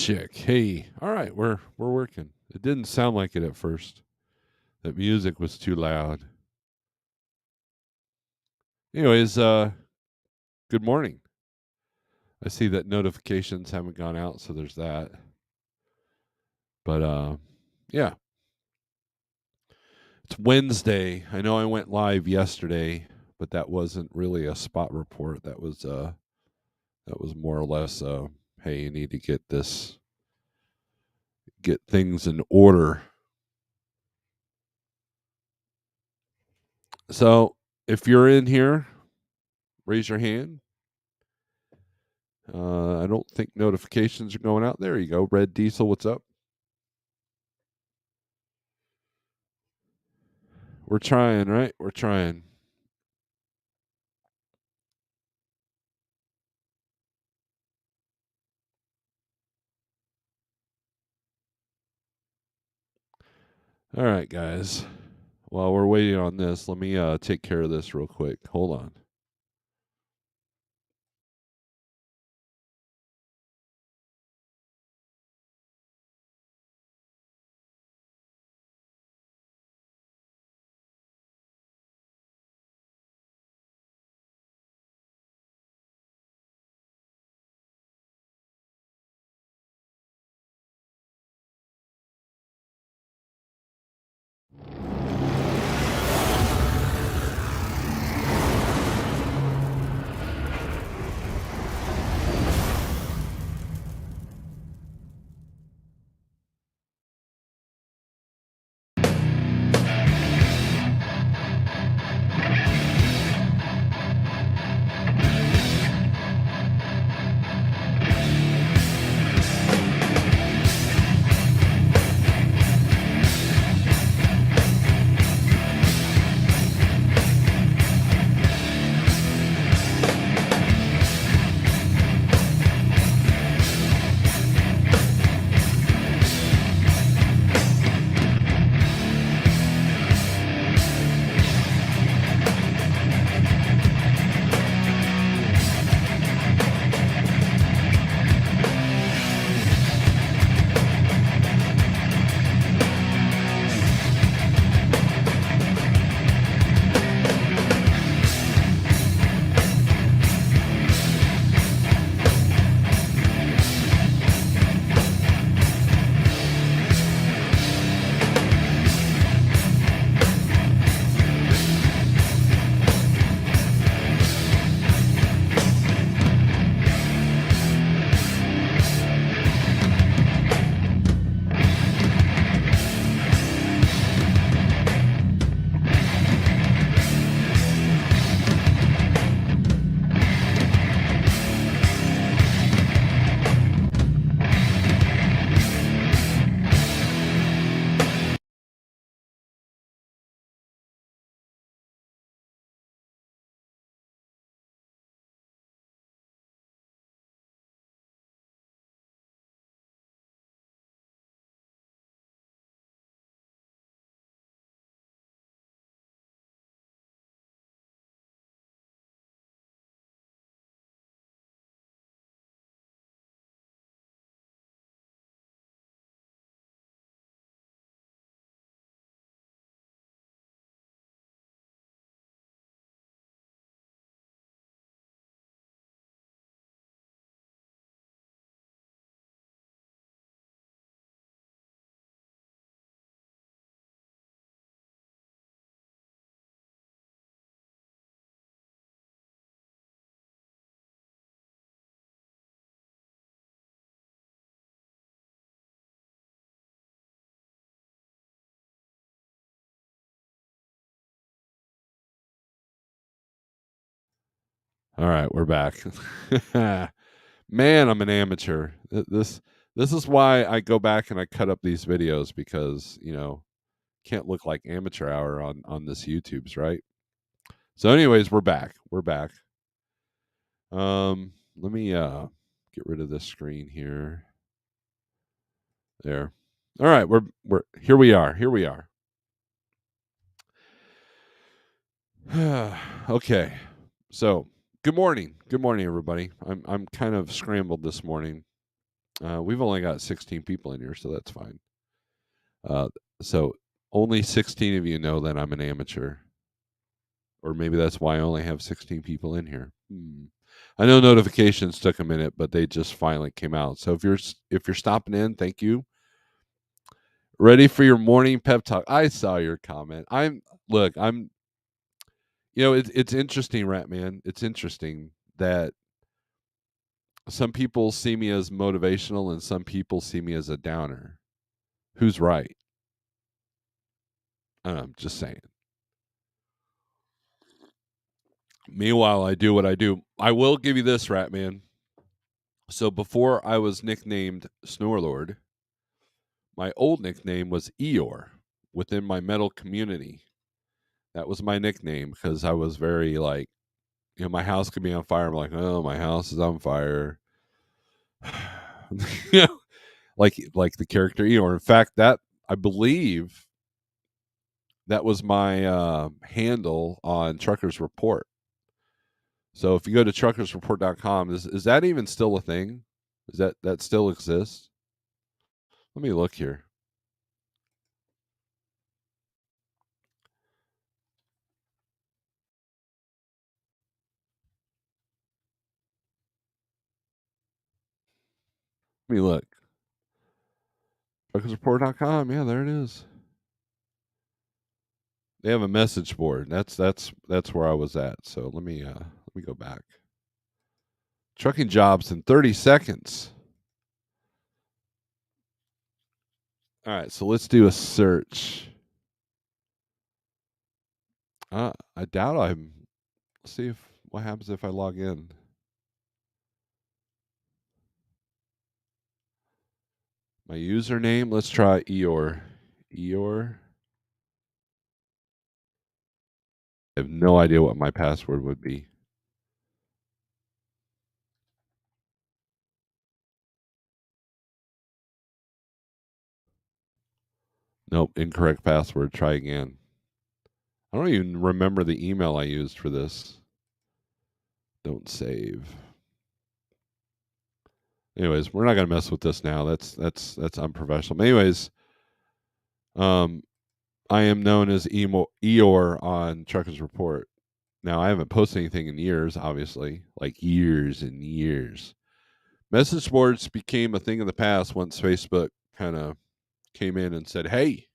check. Hey, all right, we're working. It didn't sound like it at first. That music was too loud. Anyways, good morning. I see that notifications haven't gone out, so there's that. But yeah, it's Wednesday. I know I went live yesterday, but that wasn't really a spot report. That was more or less hey, you need to get things in order. So, if you're in here, raise your hand. I don't think notifications are going out. There you go. Red Diesel, what's up? We're trying, right? We're trying. All right, guys. While we're waiting on this, let me take care of this real quick. Hold on. All right, we're back. Man, I'm an amateur. This is why I go back and I cut up these videos because, can't look like amateur hour on this YouTube's, right? So anyways, we're back. We're back. Let me get rid of this screen here. There. All right, we're here we are. Here we are. Okay. So, good morning. Good morning, everybody. I'm kind of scrambled this morning. We've only got 16 people in here, so that's fine. So only 16 of you know that I'm an amateur, or maybe that's why I only have 16 people in here. I know notifications took a minute, but they just finally came out. So if you're stopping in, thank you. Ready for your morning pep talk? I saw your comment. I'm it's interesting, Rat Man. It's interesting that some people see me as motivational and some people see me as a downer. Who's right? I'm just saying. Meanwhile, I do what I do. I will give you this, Rat Man. So before I was nicknamed Snorelord, my old nickname was Eeyore within my metal community. That was my nickname because I was very like, my house could be on fire. I'm like, oh, my house is on fire. you know, like the character Eeyore. In fact, that I believe that was my handle on Truckers Report. So if you go to truckersreport.com, is that even still a thing? Is that still exists? Let me look here. Let me look. Truckersreport.com. Yeah, there it is. They have a message board. That's where I was at. So let me go back. Trucking jobs in 30 seconds. All right, so let's do a search. I doubt I'm. Let's see if what happens if I log in. My username. Let's try Eeyore. Eeyore. I have no idea what my password would be. Nope, incorrect password. Try again. I don't even remember the email I used for this. Don't save. Anyways, we're not gonna mess with this now. That's unprofessional. Anyways, um, I am known as Eeyore on Truckers Report. Now I haven't posted anything in years, obviously, like years and years. Message boards became a thing of the past once Facebook kind of came in and said, "Hey."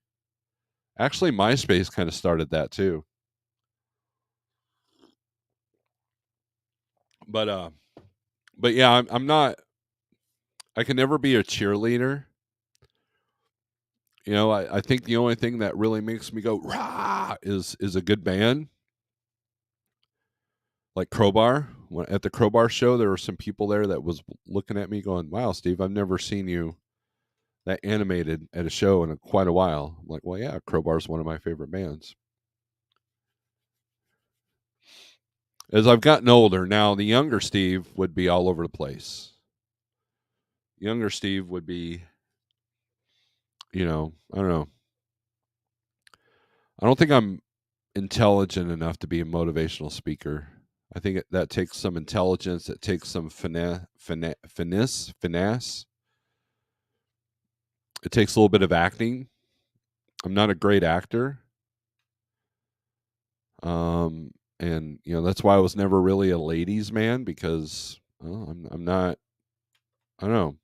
Actually, MySpace kind of started that too. But but yeah, I'm not. I can never be a cheerleader. I think the only thing that really makes me go rah is a good band like Crowbar. At the Crowbar show, there were some people there that was looking at me going, "Wow, Steve, I've never seen you that animated at a show in quite a while." I'm like, "Well, yeah, Crowbar's one of my favorite bands." As I've gotten older, now the younger Steve would be all over the place. Younger Steve would be, I don't know. I don't think I'm intelligent enough to be a motivational speaker. I think that takes some intelligence. It takes some finesse. It takes a little bit of acting. I'm not a great actor, and that's why I was never really a ladies' man because I'm not. I don't know.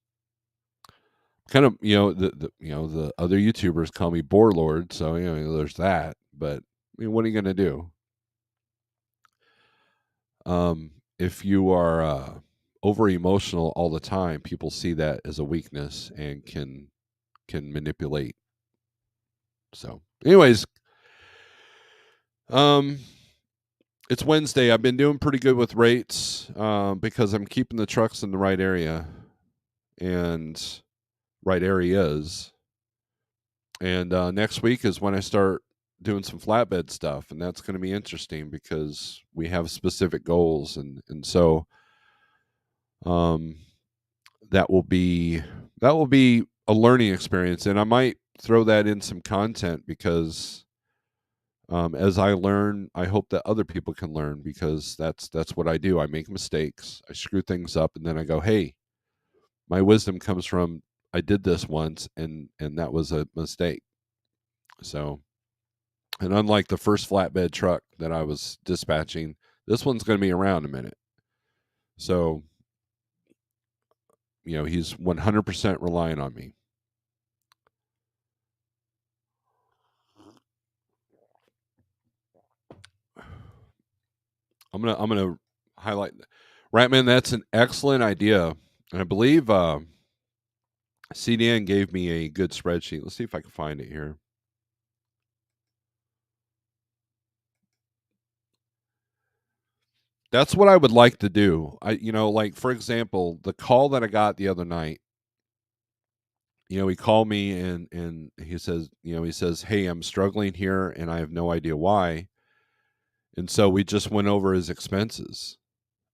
Kind of the other YouTubers call me Boar Lord, so there's that. But I mean, what are you gonna do? If you are over emotional all the time, people see that as a weakness and can manipulate. So, anyways, um, it's Wednesday. I've been doing pretty good with rates because I'm keeping the trucks in the right area and right areas. And next week is when I start doing some flatbed stuff, and that's going to be interesting because we have specific goals, and so um, that will be a learning experience, and I might throw that in some content because as I learn, I hope that other people can learn because that's what I do. I make mistakes, I screw things up, and then I go, "Hey, my wisdom comes from I did this once and that was a mistake. So, and unlike the first flatbed truck that I was dispatching, this one's going to be around a minute. So, he's 100% relying on me. I'm gonna highlight right, man. That's an excellent idea, and I believe CDN gave me a good spreadsheet. Let's see if I can find it here. That's what I would like to do. Like for example, the call that I got the other night. He called me and he says, "Hey, I'm struggling here, and I have no idea why." And so we just went over his expenses,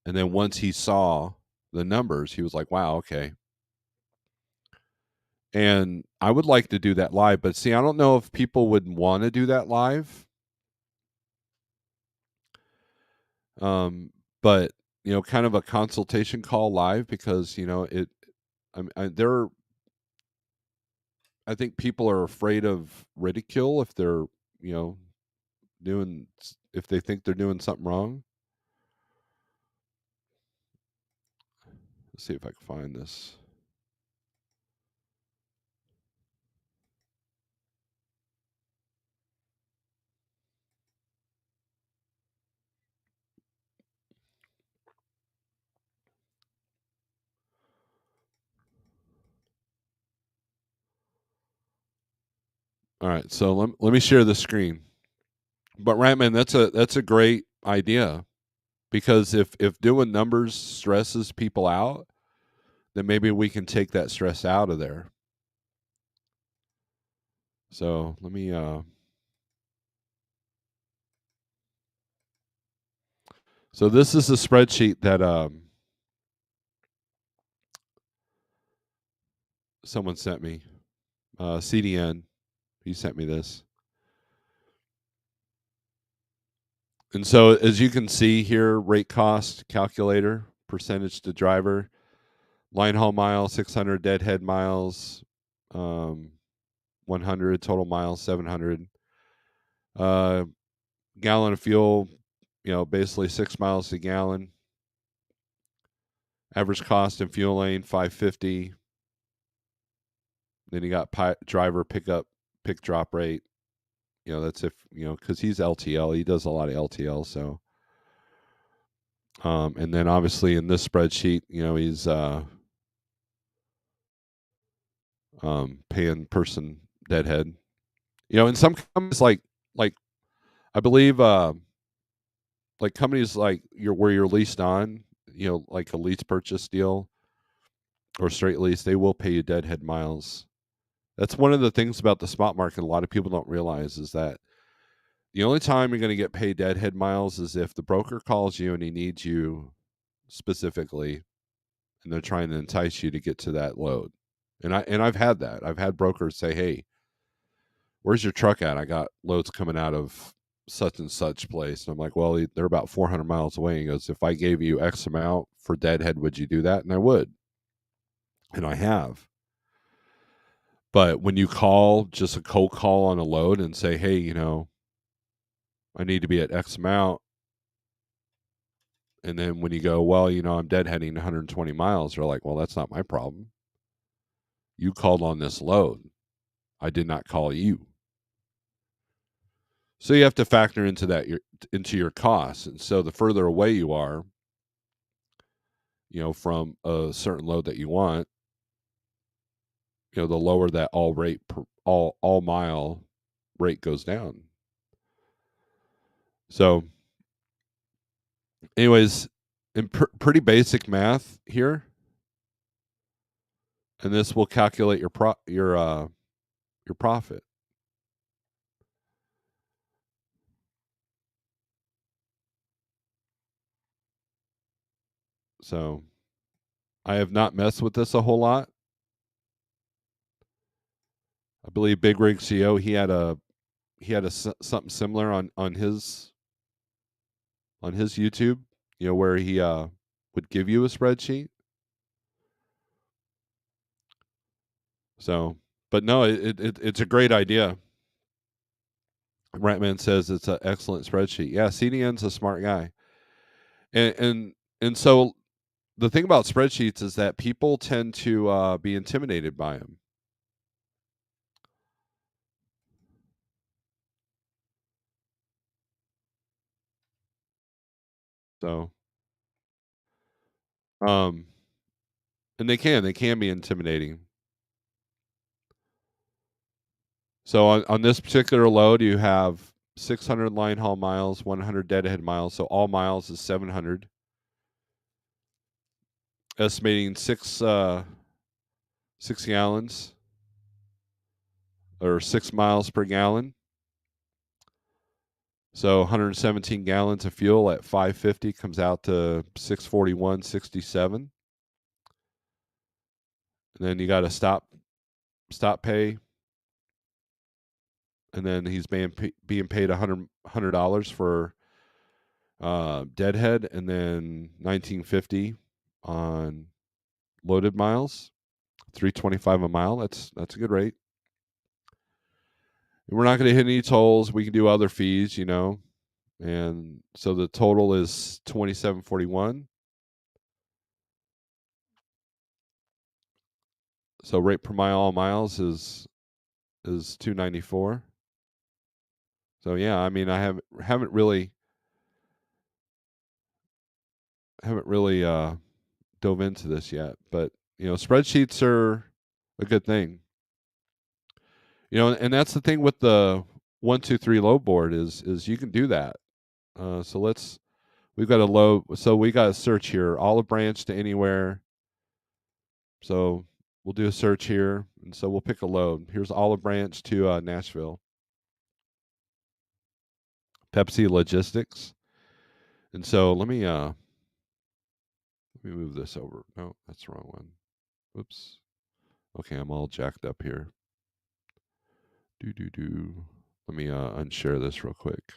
and then once he saw the numbers, he was like, "Wow, okay." And I would like to do that live, but see, I don't know if people would want to do that live. Um, but kind of a consultation call live because it. I think people are afraid of ridicule if they're you know doing if they think they're doing something wrong. Let's see if I can find this. All right, so let me share the screen. But right, man, that's a great idea because if doing numbers stresses people out, then maybe we can take that stress out of there. So let me. So this is a spreadsheet that someone sent me. CDN, he sent me this. And so as you can see here, rate cost calculator, percentage to driver, line haul mile 600, deadhead miles 100, total miles 700. Uh, gallon of fuel, basically 6 miles a gallon. Average cost in fuel lane 550. Then you got driver pick drop rate. That's if because he's LTL, he does a lot of LTL. So, and then obviously in this spreadsheet, he's paying person deadhead. In some companies like I believe like companies like where you're leased on, like a lease purchase deal or straight lease, they will pay you deadhead miles. That's one of the things about the spot market a lot of people don't realize is that the only time you're going to get paid deadhead miles is if the broker calls you and he needs you specifically and they're trying to entice you to get to that load. And I've had that. I've had brokers say, "Hey, where's your truck at? I got loads coming out of such and such place." And I'm like, "Well, they're about 400 miles away." He goes, "If I gave you X amount for deadhead, would you do that?" And I would. And I have. But when you call just a cold call on a load and say, "Hey, I need to be at X amount," and then when you go, "Well, I'm deadheading 120 miles," they're like, "Well, that's not my problem. You called on this load. I did not call you." So you have to factor into that into your costs. And so the further away you are, from a certain load that you want, the lower that all mile rate goes down. So, anyways, in pretty basic math here, and this will calculate your profit. So, I have not messed with this a whole lot. I believe Big Rig CO he had a something similar on his YouTube, where he would give you a spreadsheet. So, but no, it's a great idea. Ratman says it's an excellent spreadsheet. Yeah, CDN's a smart guy, and so the thing about spreadsheets is that people tend to be intimidated by them. So, um, and they can be intimidating. So on this particular load, you have 600 line haul miles, 100 deadhead miles. So all miles is 700. Estimating 6 gallons or 6 miles per gallon. So 117 gallons of fuel at 550 comes out to 641.67. And then you got to stop pay, and then he's being paid $100 for deadhead, and then 1950 on loaded miles, 325 a mile. That's a good rate. And we're not going to hit any tolls. We can do other fees, and so the total is 2741. So rate per mile all miles is 294. So yeah, I mean I haven't really dove into this yet, but spreadsheets are a good thing. And that's the thing with the 123 load board is you can do that. So we've got a load, so we got a search here, Olive Branch to anywhere. So we'll do a search here, and so we'll pick a load. Here's Olive Branch to Nashville. Pepsi Logistics. And so let me move this over. No, that's the wrong one. Oops. Okay, I'm all jacked up here. Do. Let me unshare this real quick.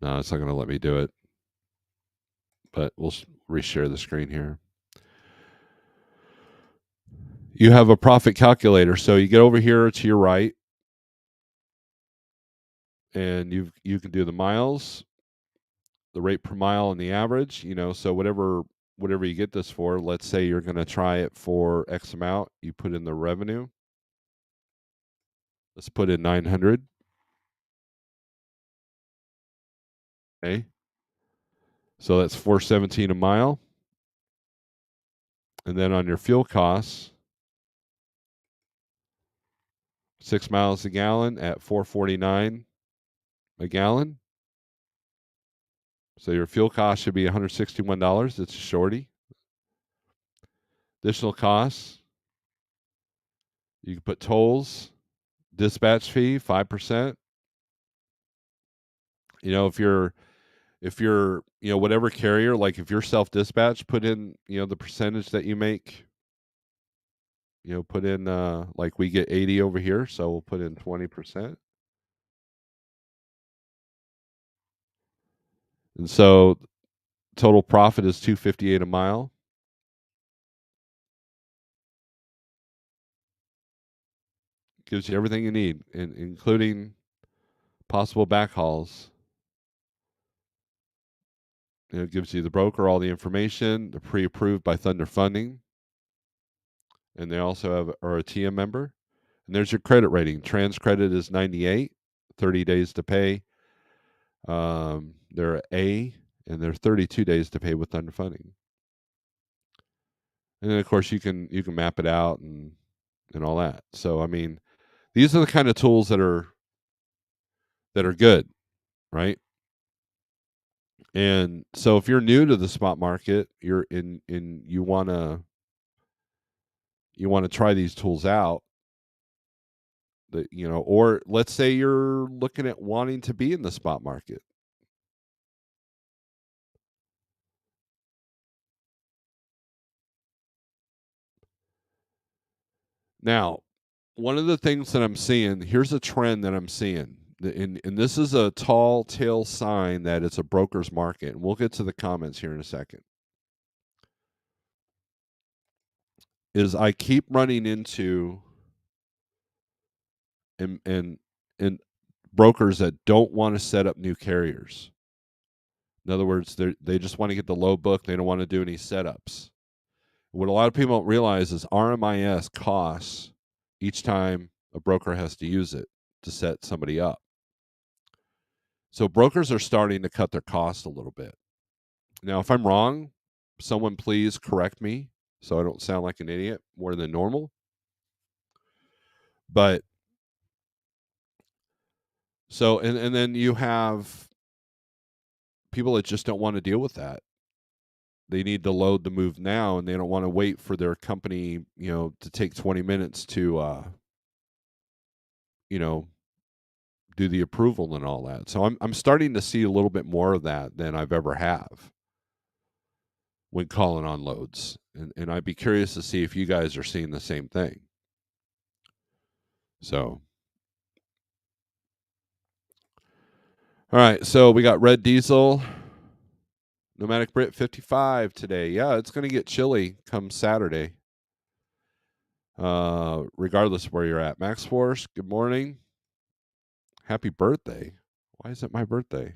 No, it's not going to let me do it. But we'll reshare the screen here. You have a profit calculator. So you get over here to your right, and you can do the miles, the rate per mile, and the average. So whatever you get this for. Let's say you're going to try it for X amount. You put in the revenue. Let's put in 900. Okay. So that's 417 a mile. And then on your fuel costs, 6 miles a gallon at 449 a gallon. So your fuel cost should be $161. It's a shorty. Additional costs, you can put tolls, dispatch fee, 5%. If you're whatever carrier, like if you're self-dispatch, put in the percentage that you make. Put in like we get 80 over here, so we'll put in 20%. And so total profit is 258 a mile. Gives you everything you need, including possible backhauls. It gives you the broker all the information. They're pre-approved by Thunder Funding, and they also are a TM member. And there's your credit rating. Trans credit is 98, 30 days to pay. They're A, and they're 32 days to pay with Thunder Funding. And then of course you can map it out and all that. So I mean, these are the kind of tools that are good, right? And so if you're new to the spot market, you're in you want to try these tools out, or let's say you're looking at wanting to be in the spot market. Now, one of the things that I'm seeing, here's a trend that I'm seeing. and this is a tall tale sign that it's a broker's market. And we'll get to the comments here in a second. Is I keep running into and brokers that don't want to set up new carriers. In other words, they just want to get the low book. They don't want to do any setups. What a lot of people don't realize is RMIS costs each time a broker has to use it to set somebody up. So brokers are starting to cut their costs a little bit. Now, if I'm wrong, someone please correct me so I don't sound like an idiot more than normal. But so and then you have people that just don't want to deal with that. They need to load the move now, and they don't want to wait for their company, to take 20 minutes to, do the approval and all that. So I'm starting to see a little bit more of that than I've ever have when calling on loads, and I'd be curious to see if you guys are seeing the same thing. So, all right, so we got red diesel. Nomadic Brit 55 today. Yeah, it's going to get chilly come Saturday. Regardless of where you're at. Max Force, good morning. Happy birthday. Why is it my birthday?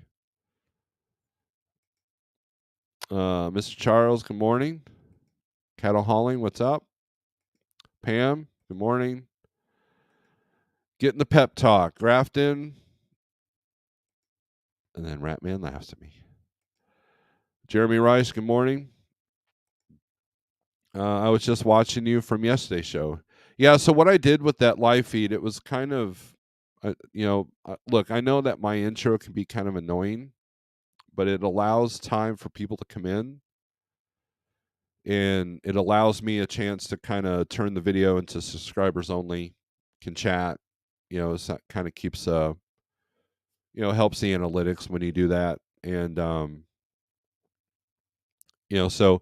Mr. Charles, good morning. Cattle hauling, what's up? Pam, good morning. Getting the pep talk. Grafton. And then Ratman laughs at me. Jeremy Rice, good morning. I was just watching you from yesterday's show. Yeah, so what I did with that live feed, it was kind of, look, I know that my intro can be kind of annoying, but it allows time for people to come in, and it allows me a chance to kind of turn the video into subscribers only, can chat, so kind of keeps, helps the analytics when you do that. And, so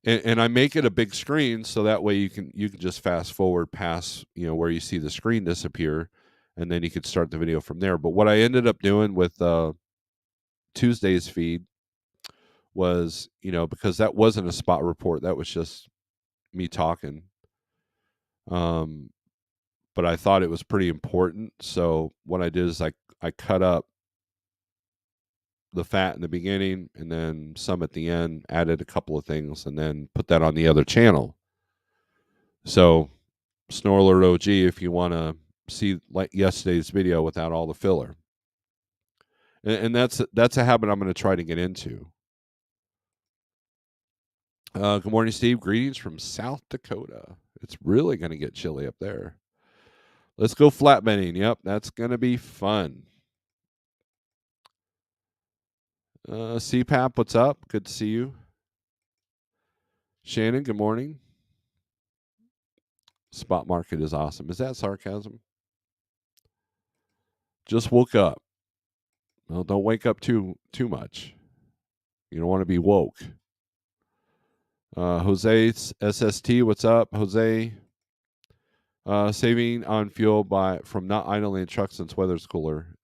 and I make it a big screen so that way you can just fast forward past where you see the screen disappear, and then you could start the video from there. But what I ended up doing with Tuesday's feed was because that wasn't a spot report, that was just me talking, but I thought it was pretty important. So what I did is I cut up the fat in the beginning and then some at the end, added a couple of things, and then put that on the other channel. So Snorelord OG, if you want to see like yesterday's video without all the filler, and that's a habit I'm going to try to get into. Good morning, Steve. Greetings from South Dakota. It's really going to get chilly up there. Let's go flatbedding. Yep, that's going to be fun. CPAP, what's up? Good to see you. Shannon, good morning. Spot market is awesome. Is that sarcasm? Just woke up. Well, don't wake up too much. You don't want to be woke. Jose SST, what's up, Jose? Saving on fuel from not idling trucks since weather's cooler.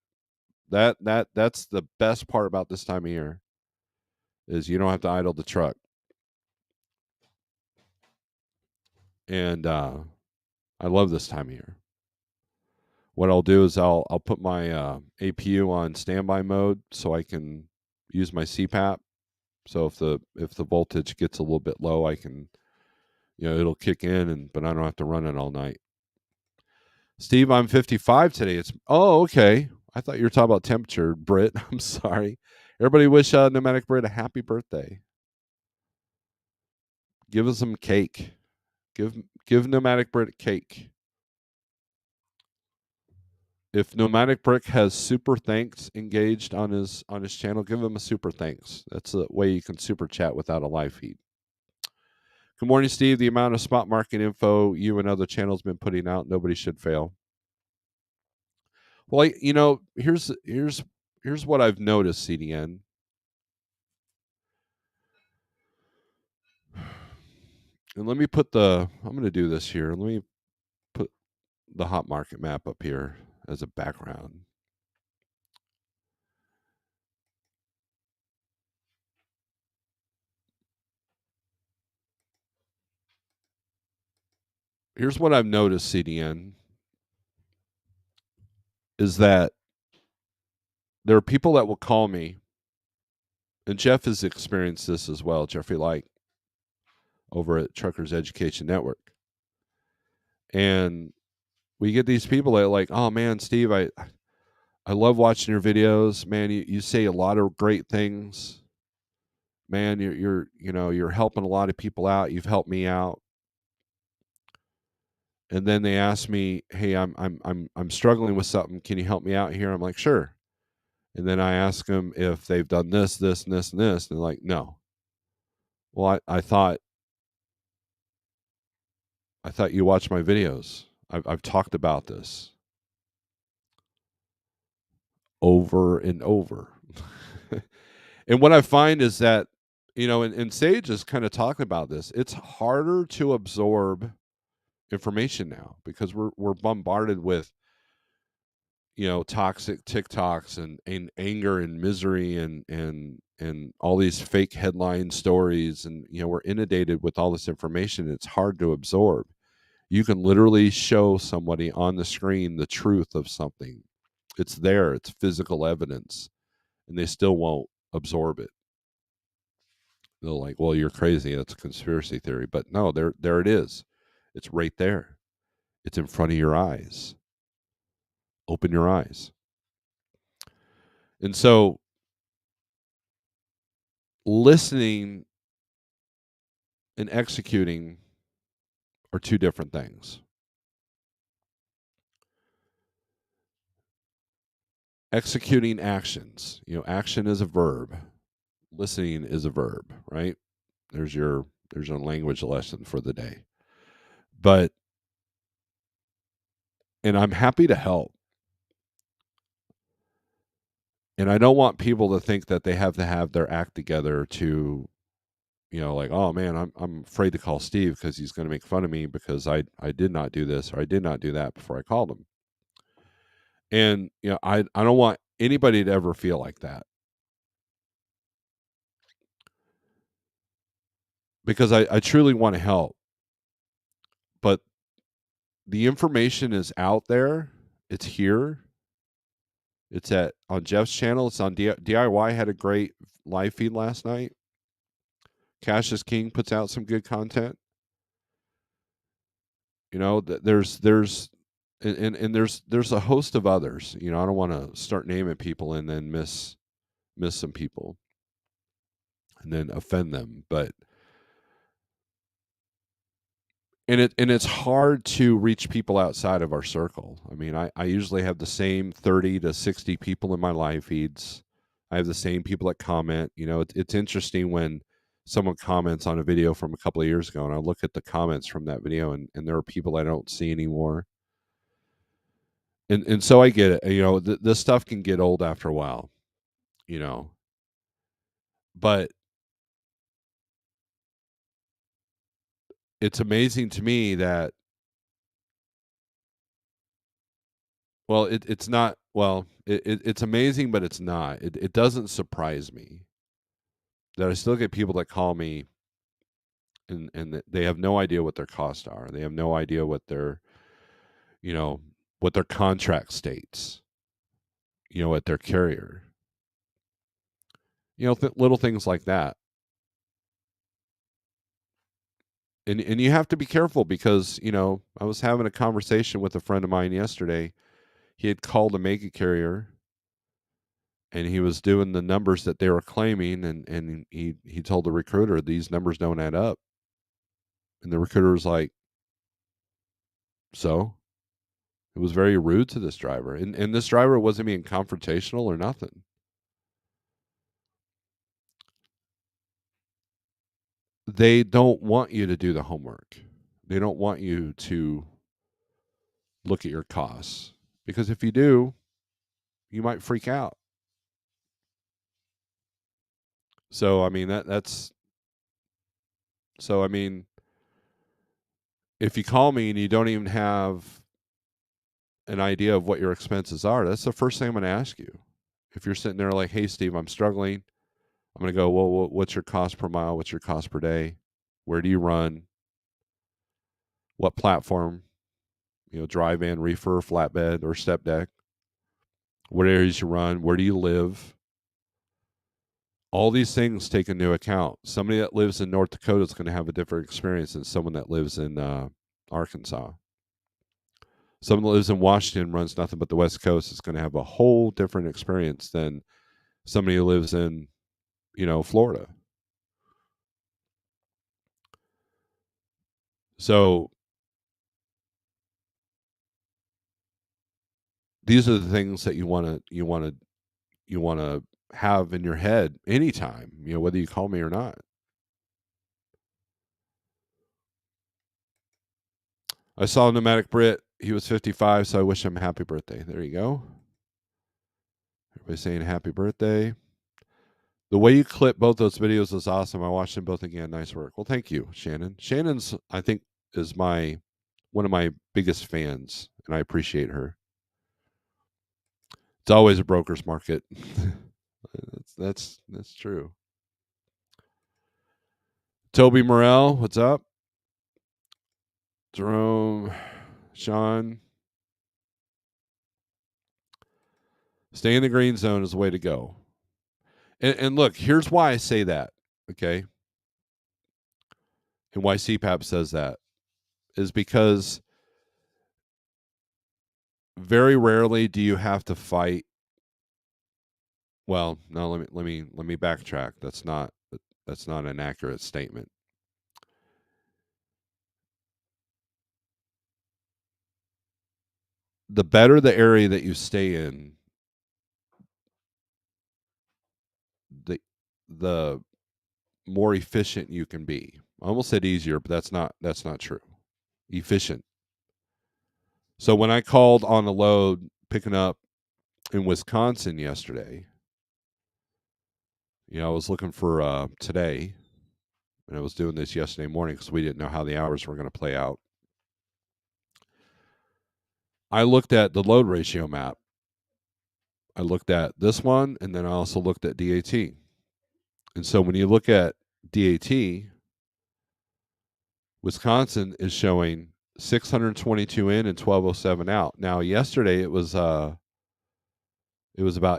That's the best part about this time of year, is you don't have to idle the truck. And I love this time of year. What I'll do is I'll put my APU on standby mode so I can use my CPAP. So if the voltage gets a little bit low, I can, it'll kick in, but I don't have to run it all night. Steve, I'm 55 today. Okay. I thought you were talking about temperature, Britt. I'm sorry. Everybody wish Nomadic Britt a happy birthday. Give us some cake. Give Nomadic Britt cake. If Nomadic Brick has super thanks engaged on his channel, give him a super thanks. That's a way you can super chat without a live feed. Good morning, Steve. The amount of spot market info you and other channels been putting out, nobody should fail. Well, here's what I've noticed, CDN. And let me put I'm going to do this here. Let me put the hot market map up here as a background. here's what I've noticed, CDN, is that there are people that will call me, and Jeff has experienced this as well, Jeffrey Light, over at Truckers Education Network. And we get these people that are like, oh man, Steve, I love watching your videos. Man, you say a lot of great things. Man, you're helping a lot of people out. You've helped me out. And then they ask me, hey, I'm struggling with something. Can you help me out here? I'm like, sure. And then I ask them if they've done this, this, and this, and this. And they're like, no. Well, I thought you watched my videos. I've talked about this over and over. And what I find is that, and Sage is kind of talking about this. It's harder to absorb information now because we're bombarded with, toxic TikToks and anger and misery and all these fake headline stories, and we're inundated with all this information. It's hard to absorb. You can literally show somebody on the screen the truth of something. It's there, it's physical evidence, and they still won't absorb it. They're like, well, you're crazy, that's a conspiracy theory. But no, there it is. It's right there. It's in front of your eyes. Open your eyes. And so listening and executing are two different things. Executing actions, action is a verb. Listening is a verb, right? There's a language lesson for the day. But and I'm happy to help. And I don't want people to think that they have to have their act together to, like, oh man, I'm afraid to call Steve because he's going to make fun of me because I did not do this or I did not do that before I called him. And I don't want anybody to ever feel like that, because I truly want to help. But the information is out there. It's here. It's on Jeff's channel. It's on DIY. Had a great live feed last night. Cassius King puts out some good content. There's there's a host of others. I don't want to start naming people and then miss some people and then offend them. But and it's hard to reach people outside of our circle. I mean, I usually have the same 30 to 60 people in my live feeds. I have the same people that comment. It's interesting when someone comments on a video from a couple of years ago, and I look at the comments from that video, and there are people I don't see anymore. And so I get it. This stuff can get old after a while, but it's amazing to me that, well, it's not, well, it's amazing, but it's not. It doesn't surprise me that I still get people that call me and they have no idea what their costs are. They have no idea what you know, what their contract states, at their carrier. Little things like that. And you have to be careful because, I was having a conversation with a friend of mine yesterday. He had called a mega carrier and he was doing the numbers that they were claiming, and he told the recruiter these numbers don't add up. And the recruiter was like, so it was very rude to this driver. And this driver wasn't being confrontational or nothing. They don't want you to do the homework. They don't want you to look at your costs, because if you do, you might freak out. So I mean that's so I mean, if you call me and you don't even have an idea of what your expenses are, that's the first thing I'm going to ask you. If you're sitting there like, hey Steve, I'm struggling, I'm going to go, well, what's your cost per mile? What's your cost per day? Where do you run? what platform, dry van, reefer, flatbed, or step deck, what areas you run, where do you live. All these things take into account. Somebody that lives in North Dakota is going to have a different experience than someone that lives in Arkansas. Someone that lives in Washington, runs nothing but the West Coast, is going to have a whole different experience than somebody who lives in, Florida. So these are the things that you want to have in your head anytime, whether you call me or not. I saw Nomadic Brit. He was 55, so I wish him happy birthday. There you go. Everybody saying happy birthday. The way you clip both those videos is awesome. I watched them both again. Nice work. Well, thank you, Shannon. Shannon's, I think, is one of my biggest fans, and I appreciate her. It's always a broker's market. that's true. Toby Morrell, what's up? Jerome, Sean. Stay in the green zone is the way to go. And look, here's why I say that, okay? And why CPAP says that is because very rarely do you have to fight. Well, no, let me backtrack. That's not an accurate statement. The better the area that you stay in, the more efficient you can be. I almost said easier, but that's not true. Efficient. So when I called on a load picking up in Wisconsin yesterday, I was looking for today, and I was doing this yesterday morning because we didn't know how the hours were going to play out. I looked at the load ratio map. I looked at this one, and then I also looked at DAT. And so when you look at DAT, Wisconsin is showing 622 in and 1207 out. Now yesterday it was about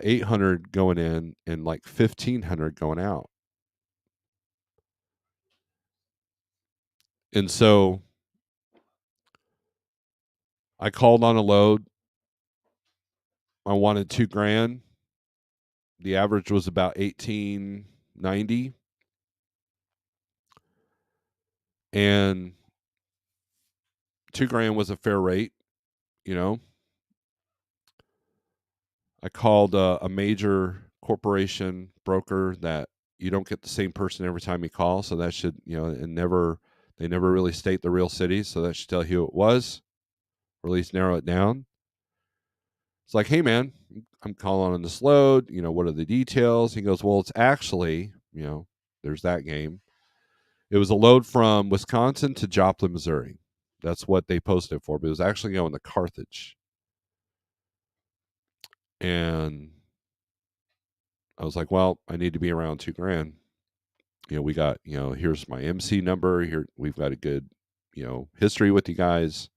800 going in and like 1500 going out. And so I called on a load. I wanted $2,000. The average was about 1890. And $2,000 was a fair rate, I called a major corporation broker that you don't get the same person every time you call, so that should, and they never really state the real city, so that should tell you who it was, or at least narrow it down. It's like, hey man, I'm calling on this load, what are the details? He goes, well, it's actually, there's that game. It was a load from Wisconsin to Joplin, Missouri. That's what they posted for, but it was actually going to Carthage. And I was like, well, I need to be around $2,000. We got, here's my MC number. Here we've got a good, history with you guys.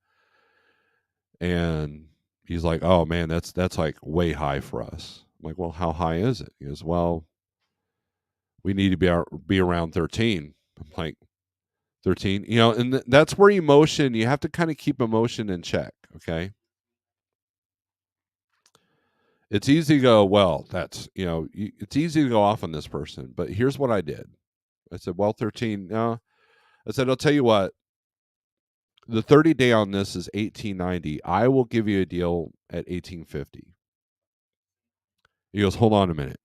And he's like, oh man, that's like way high for us. I'm like, well, how high is it? He goes, well, we need to be around 13. I'm like, 13, and that's where emotion, you have to kind of keep emotion in check. Okay. It's easy to go, well, that's, it's easy to go off on this person, but here's what I did. I said, well, 13. No, I said, I'll tell you what, the 30-day on this is 1890. I will give you a deal at 1850. He goes, hold on a minute.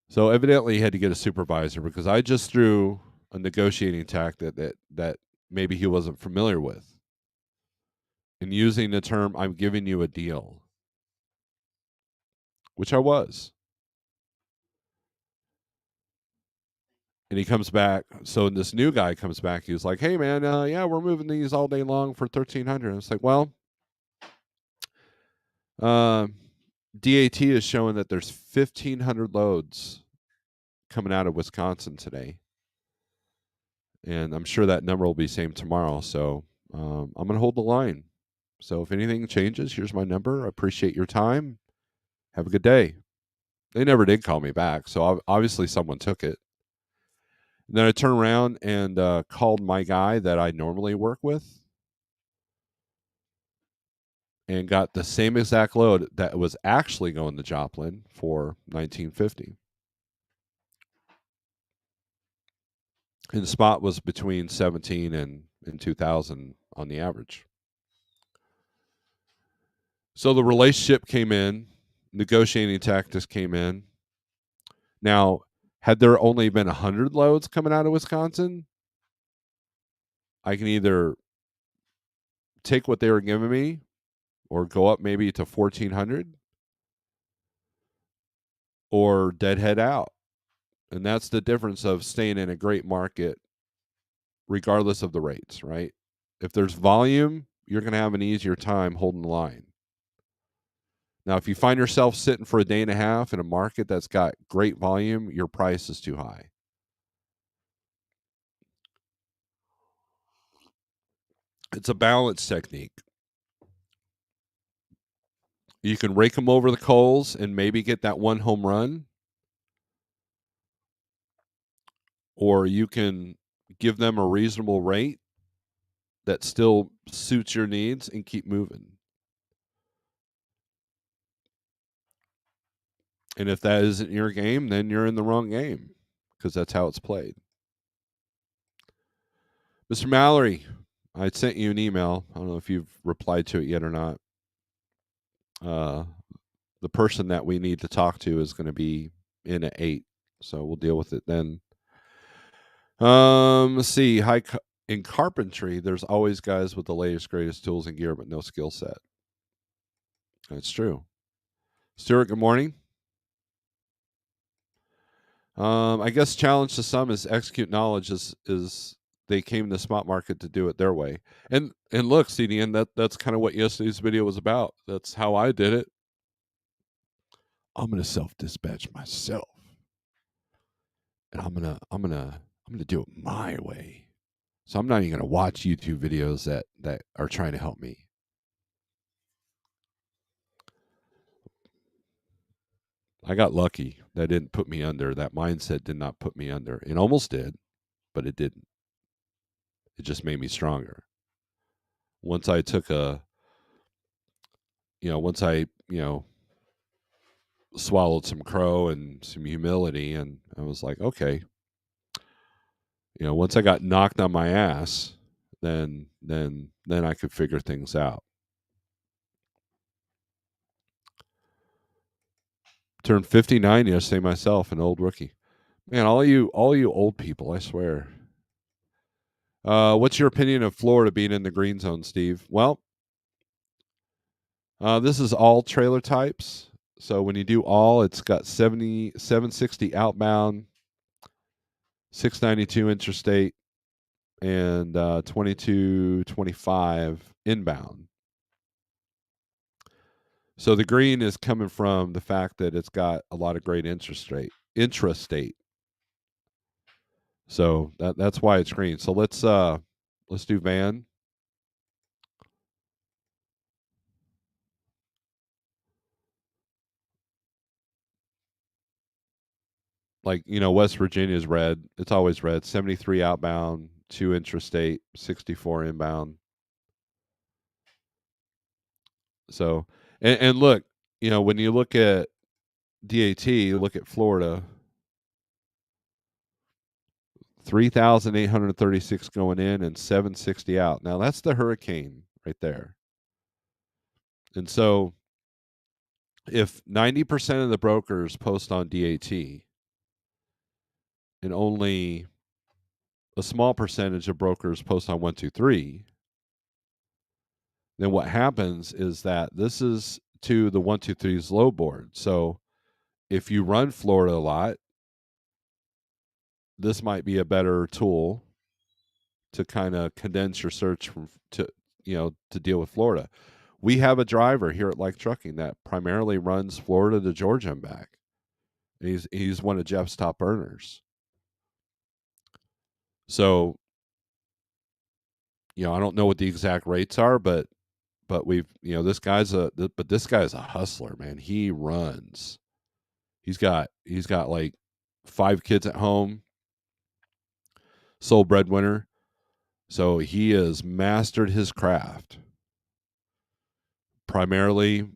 So evidently he had to get a supervisor because I just threw a negotiating tack that maybe he wasn't familiar with. And using the term, I'm giving you a deal, which I was. And he comes back. So this new guy comes back. He was like, hey, man, yeah, we're moving these all day long for 1,300. And it's like, well, DAT is showing that there's 1,500 loads coming out of Wisconsin today. and I'm sure that number will be same tomorrow. So I'm going to hold the line. So if anything changes, here's my number. I appreciate your time. Have a good day. They never did call me back, so obviously someone took it. And then I turned around and called my guy that I normally work with and got the same exact load that was actually going to Joplin for 1950. And the spot was between 17 and 2000 on the average. So the relationship came in, negotiating tactics came in. Now, had there only been 100 loads coming out of Wisconsin, I can either take what they were giving me or go up maybe to 1400 or deadhead out. And that's the difference of staying in a great market regardless of the rates, right? If there's volume, you're going to have an easier time holding the line. Now, if you find yourself sitting for a day and a half in a market that's got great volume, your price is too high. It's a balance technique. You can rake them over the coals and maybe get that one home run, or you can give them a reasonable rate that still suits your needs and keep moving. And if that isn't your game, then you're in the wrong game because that's how it's played. Mr. Mallory, I sent you an email. I don't know if you've replied to it yet or not. The person that we need to talk to is going to be in at 8, so we'll deal with it then. Let's see. In carpentry, there's always guys with the latest, greatest tools and gear, but no skill set. That's true. Stuart, good morning. I guess challenge to some is execute knowledge is they came to the spot market to do it their way. And look, CDN, that's kind of what yesterday's video was about. That's how I did it. I'm gonna self-dispatch myself. And I'm gonna do it my way. So I'm not even gonna watch YouTube videos that are trying to help me. I got lucky. That didn't put me under. That mindset did not put me under. It almost did, but it didn't. It just made me stronger. Once I took once I, swallowed some crow and some humility, and I was like, okay, once I got knocked on my ass, then I could figure things out. Turned 59 yesterday myself, an old rookie. Man, all you old people, I swear. What's your opinion of Florida being in the green zone, Steve? Well, this is all trailer types. So when you do all, it's got 760 outbound, 692 interstate, and 2225 inbound. So the green is coming from the fact that it's got a lot of great intrastate. So that's why it's green. So let's do van. Like, West Virginia is red. It's always red. 73 outbound, 2 intrastate, 64 inbound. So, and look, when you look at DAT, look at Florida, 3,836 going in and 760 out. Now that's the hurricane right there. And so if 90% of the brokers post on DAT and only a small percentage of brokers post on 123, then what happens is that this is to the 123's low board. So if you run Florida a lot, this might be a better tool to kind of condense your search to deal with Florida. We have a driver here at Like Trucking that primarily runs Florida to Georgia and back. He's one of Jeff's top earners. So I don't know what the exact rates are, but we've this guy's this guy's a hustler, man. He runs. He's got like 5 kids at home, sole breadwinner. So he has mastered his craft primarily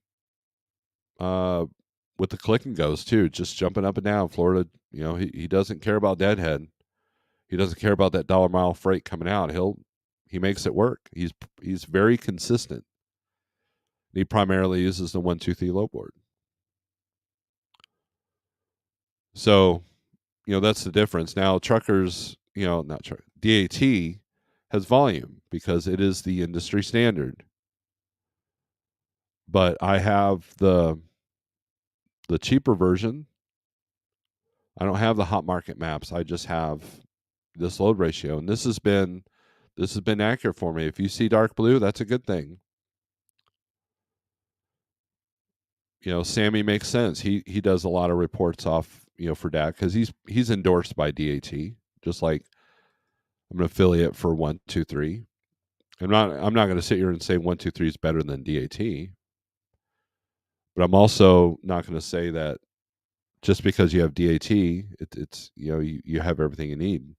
uh, with the click and goes too, just jumping up and down Florida. He doesn't care about deadhead. He doesn't care about that dollar mile freight coming out. He makes it work. He's very consistent. He primarily uses the 123 low board. So, that's the difference. Now truckers, not truck DAT has volume because it is the industry standard. But I have the cheaper version. I don't have the hot market maps. I just have this load ratio, and this has been accurate for me. If you see dark blue, that's a good thing. Sammy makes sense. He does a lot of reports off for DAT because he's endorsed by DAT, just like I'm an affiliate for 123. I'm not going to sit here and say 123 is better than DAT, but I'm also not going to say that just because you have DAT, it's you have everything you need.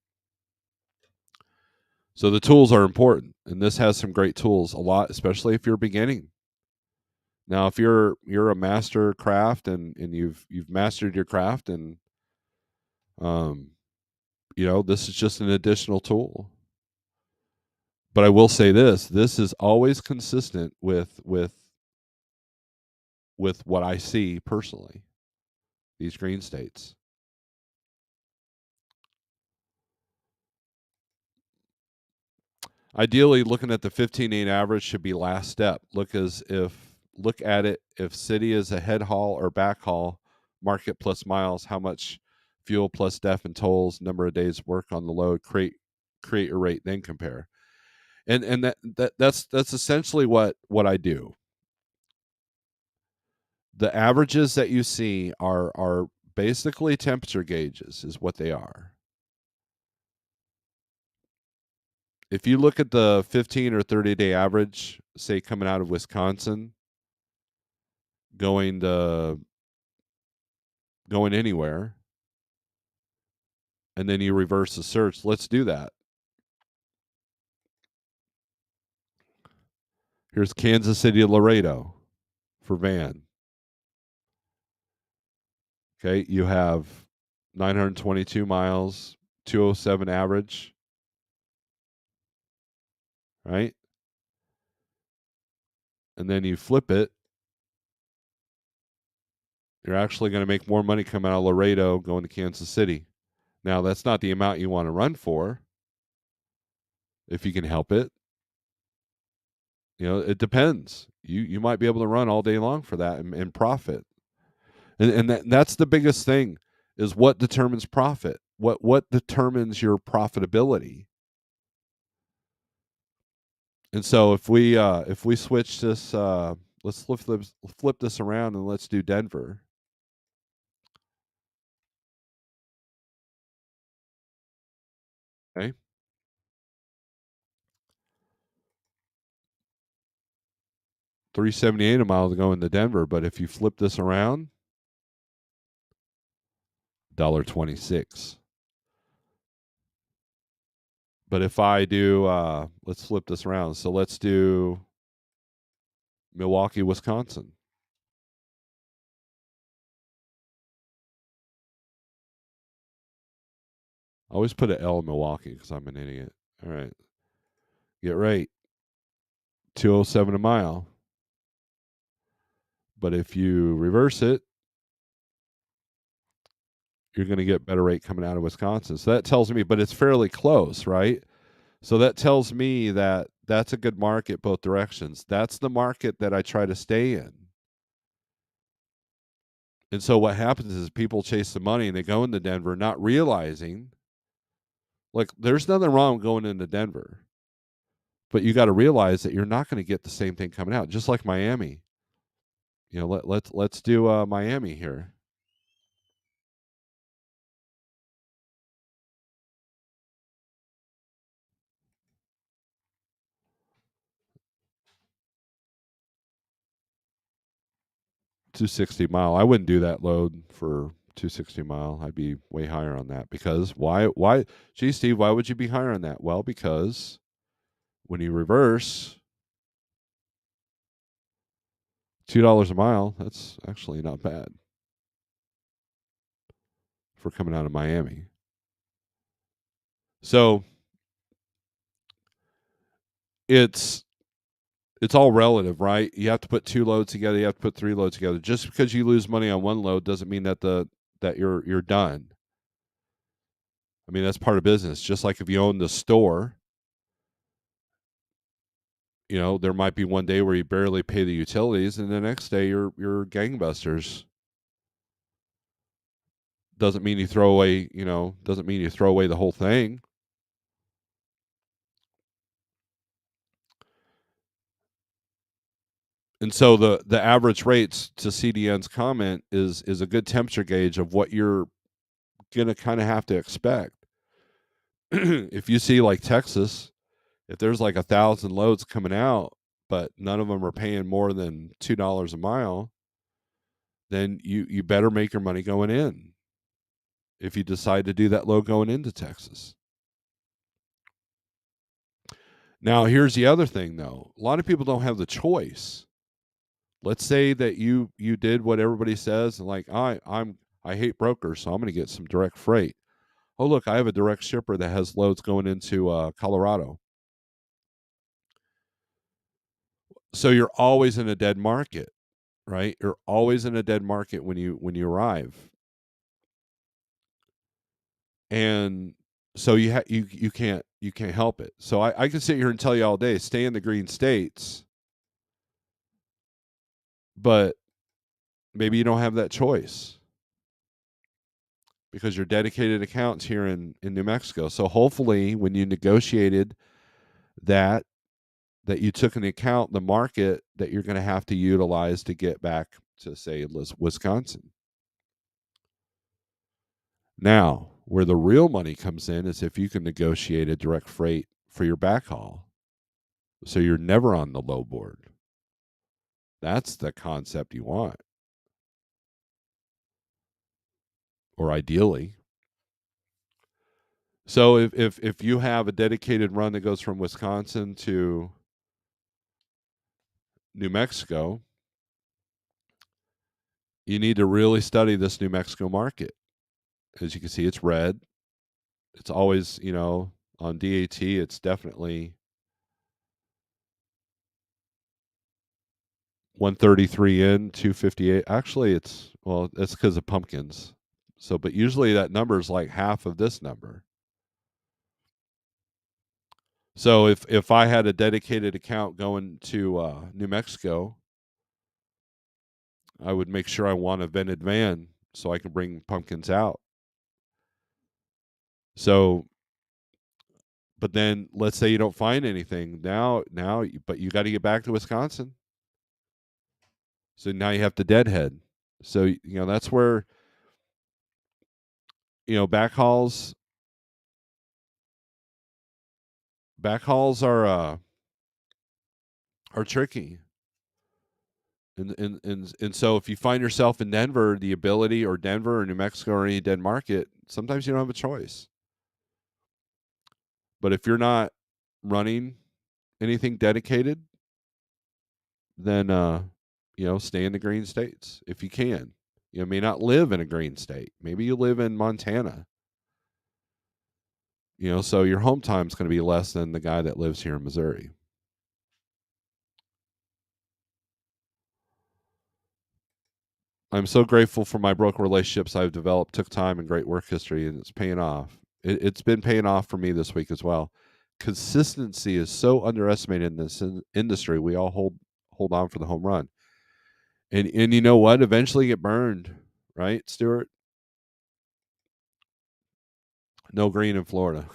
So the tools are important, and this has some great tools. A lot, especially if you're beginning. Now, if you're a master craft and you've mastered your craft, and um, this is just an additional tool. But I will say this is always consistent with what I see personally. These green states. Ideally, looking at the 15.8 average should be last step. Look at it if city is a head haul or back haul, market plus miles, how much fuel plus def and tolls, number of days work on the load, create a rate, then compare. And that's essentially what I do. The averages that you see are basically temperature gauges, is what they are. If you look at the 15 or 30-day average, say coming out of Wisconsin, going anywhere, and then you reverse the search, let's do that. Here's Kansas City to Laredo for van. Okay, you have 922 miles, 207 average, right? And then you flip it, you're actually going to make more money coming out of Laredo going to Kansas City. Now, that's not the amount you want to run for, if you can help it. It depends. You might be able to run all day long for that and profit. And that's the biggest thing, is what determines profit. What determines your profitability. And so if we switch this, let's flip this around and let's do Denver. Okay. 378 a mile to go into Denver, but if you flip this around, $1.26. But if I do, let's flip this around. So let's do Milwaukee, Wisconsin. I always put an L in Milwaukee because I'm an idiot. All right. Get right. 207 a mile. But if you reverse it, you're going to get better rate coming out of Wisconsin. So that tells me, but it's fairly close, right? So that tells me that that's a good market both directions. That's the market that I try to stay in. And so what happens is people chase the money and they go into Denver not realizing, like, there's nothing wrong with going into Denver. But you got to realize that you're not going to get the same thing coming out, just like Miami. Let's do Miami here. 260 mile. I wouldn't do that load for 260 mile. I'd be way higher on that because why gee Steve, why would you be higher on that? Well, because when you reverse $2 a mile, that's actually not bad for coming out of Miami. So it's all relative, right? You have to put 2 loads together, you have to put 3 loads together. Just because you lose money on one load doesn't mean that you're done. I mean, that's part of business. Just like if you own the store, there might be one day where you barely pay the utilities, and the next day you're gangbusters. Doesn't mean you throw away, doesn't mean you throw away the whole thing. And so the average rates, to CDN's comment, is a good temperature gauge of what you're gonna kind of have to expect. If you see like Texas, if there's like 1,000 loads coming out, but none of them are paying more than $2 a mile, then you better make your money going in if you decide to do that load going into Texas. Now, here's the other thing, though. A lot of people don't have the choice. Let's say that you did what everybody says, and like I hate brokers, so I'm going to get some direct freight. Oh, look, I have a direct shipper that has loads going into Colorado. So you're always in a dead market, right? You're always in a dead market when you arrive, and so you can't help it. So I can sit here and tell you all day, stay in the green states, but maybe you don't have that choice because your dedicated accounts here in New Mexico. So hopefully when you negotiated that you took into account the market that you're going to have to utilize to get back to, say, Wisconsin. Now, where the real money comes in is if you can negotiate a direct freight for your backhaul. So you're never on the low board. That's the concept you want. Or ideally. So if you have a dedicated run that goes from Wisconsin to New Mexico, you need to really study this New Mexico market. As you can see, it's red. It's always, on DAT, it's definitely 133 in, 258. Actually, that's because of pumpkins. So, but usually that number is like half of this number. So if I had a dedicated account going to New Mexico, I would make sure I want a vented van so I can bring pumpkins out. So, but then let's say you don't find anything but you got to get back to Wisconsin. So now you have to deadhead. So that's where backhauls are tricky. And so if you find yourself in Denver, the ability, or Denver or New Mexico or any dead market, sometimes you don't have a choice. But if you're not running anything dedicated, then stay in the green states if you can. You may not live in a green state. Maybe you live in Montana. So your home time is going to be less than the guy that lives here in Missouri. I'm so grateful for my broker relationships I've developed. Took time and great work history, and it's paying off. It's been paying off for me this week as well. Consistency is so underestimated in this industry. We all hold on for the home run, and you know what? Eventually, get burned, right, Stuart? No green in Florida.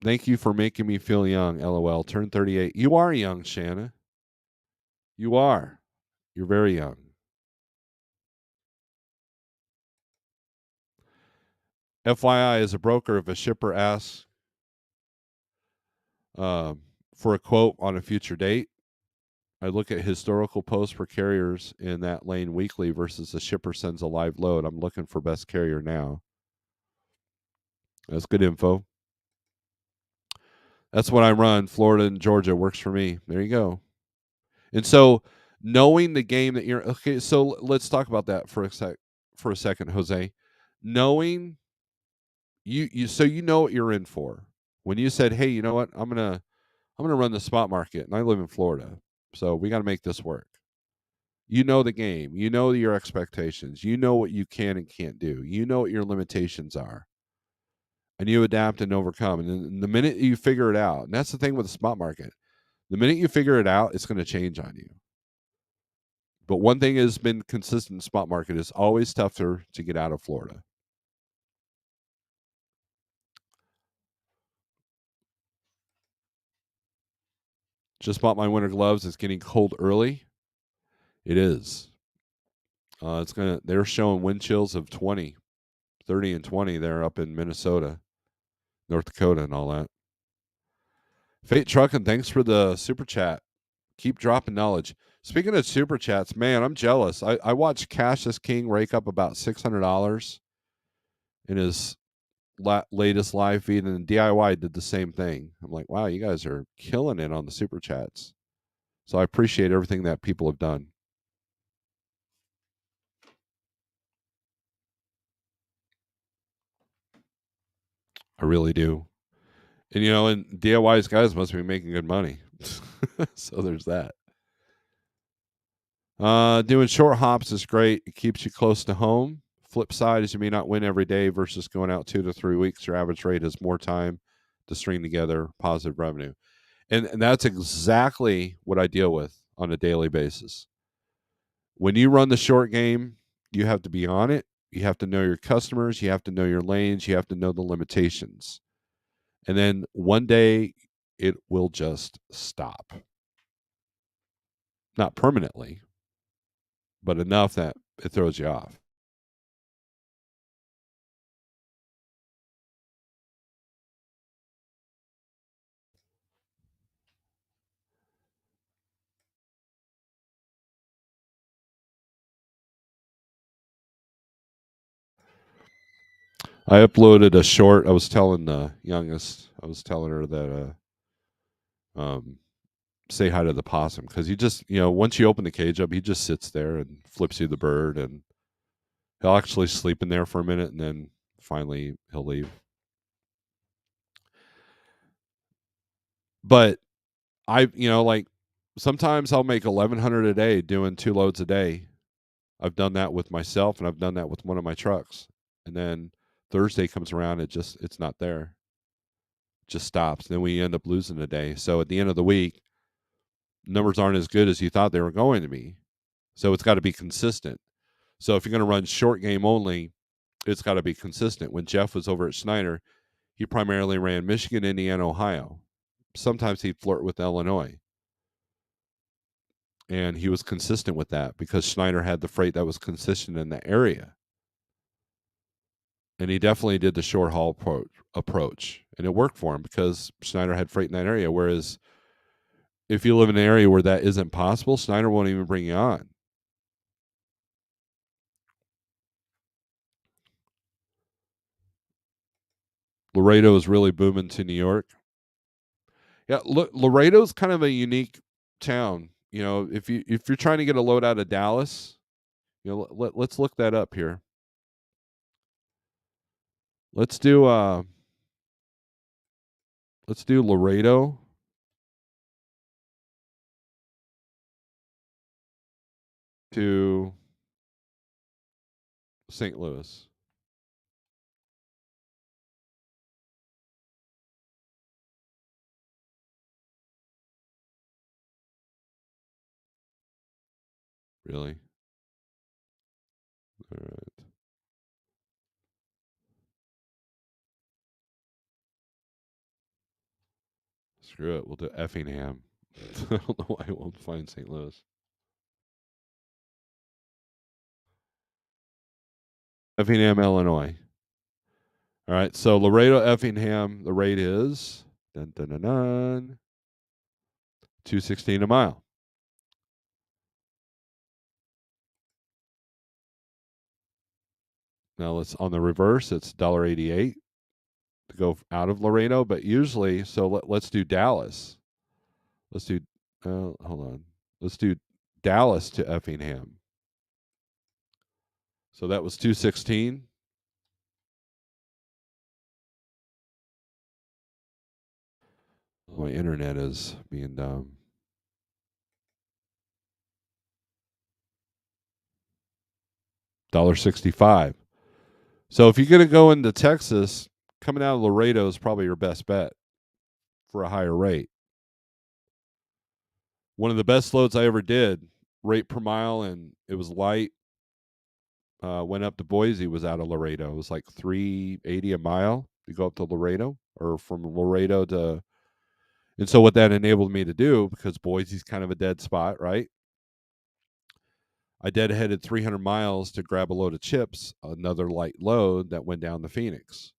Thank you for making me feel young. LOL. Turn 38. You are young, Shanna. You are. You're very young. FYI, as a broker, if a shipper asks for a quote on a future date, I look at historical posts for carriers in that lane weekly versus the shipper sends a live load. I'm looking for best carrier now. That's good info. That's what I run. Florida and Georgia works for me. There you go. And so knowing the game that you're okay, so let's talk about that for a second, Jose. Knowing you so you know what you're in for. When you said, "Hey, you know what? I'm gonna run the spot market," and I live in Florida, so we got to make this work. You know the game. You know your expectations. You know what you can and can't do. You know what your limitations are, and you adapt and overcome. And then the minute you figure it out, and that's the thing with the spot market, the minute you figure it out, it's going to change on you. But one thing has been consistent in the spot market is always tougher to get out of Florida. Just bought my winter gloves. It's getting cold early. It is. They're showing wind chills of 20, 30 and 20 there up in Minnesota, North Dakota and all that. Fate Trucking, thanks for the super chat. Keep dropping knowledge. Speaking of super chats, man, I'm jealous. I watched Cassius King rake up about $600 in his latest live feed, and DIY did the same thing. I'm like, wow, you guys are killing it on the super chats. So I appreciate everything that people have done. I really do. And and DIY's guys must be making good money. So there's that. Doing short hops is great. It keeps you close to home. Flip side is you may not win every day versus going out 2 to 3 weeks. Your average rate is more time to string together positive revenue. And that's exactly what I deal with on a daily basis. When you run the short game, you have to be on it. You have to know your customers. You have to know your lanes. You have to know the limitations. And then one day it will just stop. Not permanently, but enough that it throws you off. I uploaded a short. I was telling the youngest, I was telling her that say hi to the possum because he just, once you open the cage up, he just sits there and flips you the bird, and he'll actually sleep in there for a minute, and then finally he'll leave. But like sometimes I'll make 1,100 a day doing 2 loads a day. I've done that with myself, and I've done that with one of my trucks, and then Thursday comes around, it's not there. It just stops. Then we end up losing a day. So at the end of the week, numbers aren't as good as you thought they were going to be. So it's got to be consistent. So if you're going to run short game only, it's got to be consistent. When Jeff was over at Schneider, he primarily ran Michigan, Indiana, Ohio. Sometimes he'd flirt with Illinois. And he was consistent with that because Schneider had the freight that was consistent in the area. And he definitely did the short haul approach. And it worked for him because Schneider had freight in that area. Whereas if you live in an area where that isn't possible, Schneider won't even bring you on. Laredo is really booming to New York. Yeah, look, Laredo's kind of a unique town. If you're trying to get a load out of Dallas, let's look that up here. Let's do Laredo to St. Louis. Really? All right. Screw it. We'll do Effingham. I don't know why I won't find St. Louis. Effingham, Illinois. All right, so Laredo Effingham, the rate is dun, dun, dun, dun, 216 a mile. Now let's on the reverse, it's $1.88 to go out of Laredo, but usually, so let's do Dallas. Let's do hold on. Let's do Dallas to Effingham. So that was 216. My internet is being dumb. $1.65. So if you're going to go into Texas, coming out of Laredo is probably your best bet for a higher rate. One of the best loads I ever did, rate per mile, and it was light. Went up to Boise, was out of Laredo. It was like $3.80 a mile to go up to Laredo, or from Laredo to. And so what that enabled me to do, because Boise's kind of a dead spot, right? I deadheaded 300 miles to grab a load of chips, another light load that went down to Phoenix.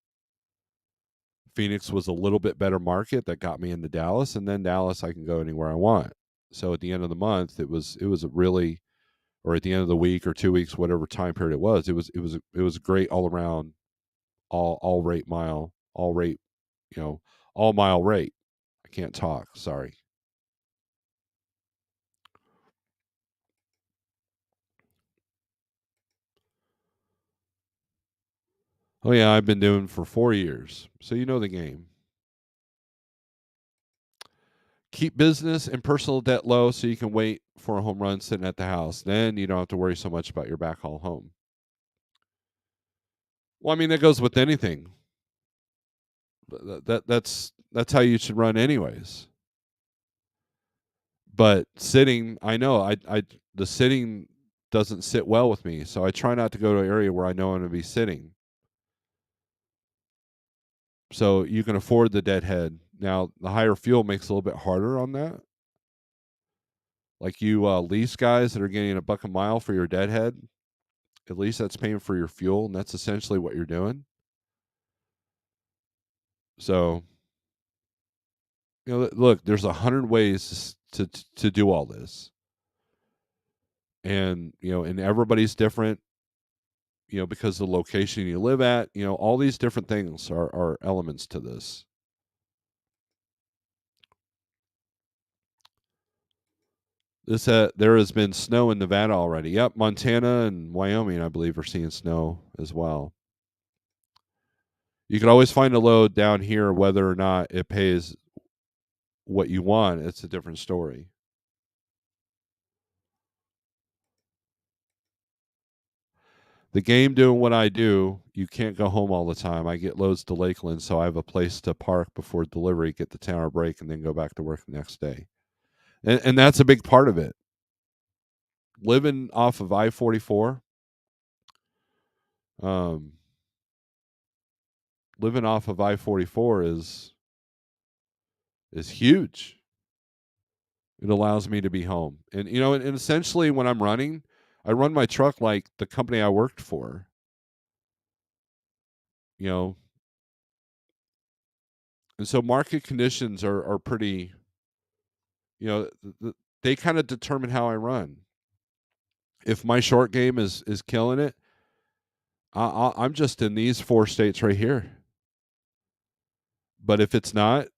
Phoenix was a little bit better market that got me into Dallas, and then Dallas I can go anywhere I want. So at the end of the month, it was a really, or at the end of the week or 2 weeks, whatever time period it was a great all around, all rate mile, all rate, all mile rate. I can't talk. Sorry. Oh yeah, I've been doing for 4 years, so you know the game. Keep business and personal debt low so you can wait for a home run sitting at the house. Then you don't have to worry so much about your backhaul home. Well, I mean that goes with anything. That's how you should run anyways. But sitting, I know I the sitting doesn't sit well with me, so I try not to go to an area where I know I'm going to be sitting. So you can afford the deadhead. Now the higher fuel makes it a little bit harder on that. Like you lease guys that are getting $1 a mile for your deadhead, at least that's paying for your fuel, and that's essentially what you're doing. So, look, there's 100 ways to do all this, and and everybody's different. Because the location you live at, all these different things are elements to this. There has been snow in Nevada already. Yep, Montana and Wyoming, I believe, are seeing snow as well. You can always find a load down here, whether or not it pays what you want. It's a different story. The game doing what I do, you can't go home all the time. I get loads to Lakeland, so I have a place to park before delivery, get the 10-hour break, and then go back to work the next day. And that's a big part of it. Living off of I-44, um, living off of I-44 is huge. It allows me to be home, and and essentially when I'm running, I run my truck like the company I worked for. You know, and so market conditions are pretty. They kind of determine how I run. If my short game is killing it, I'm just in these 4 states right here. But if it's not,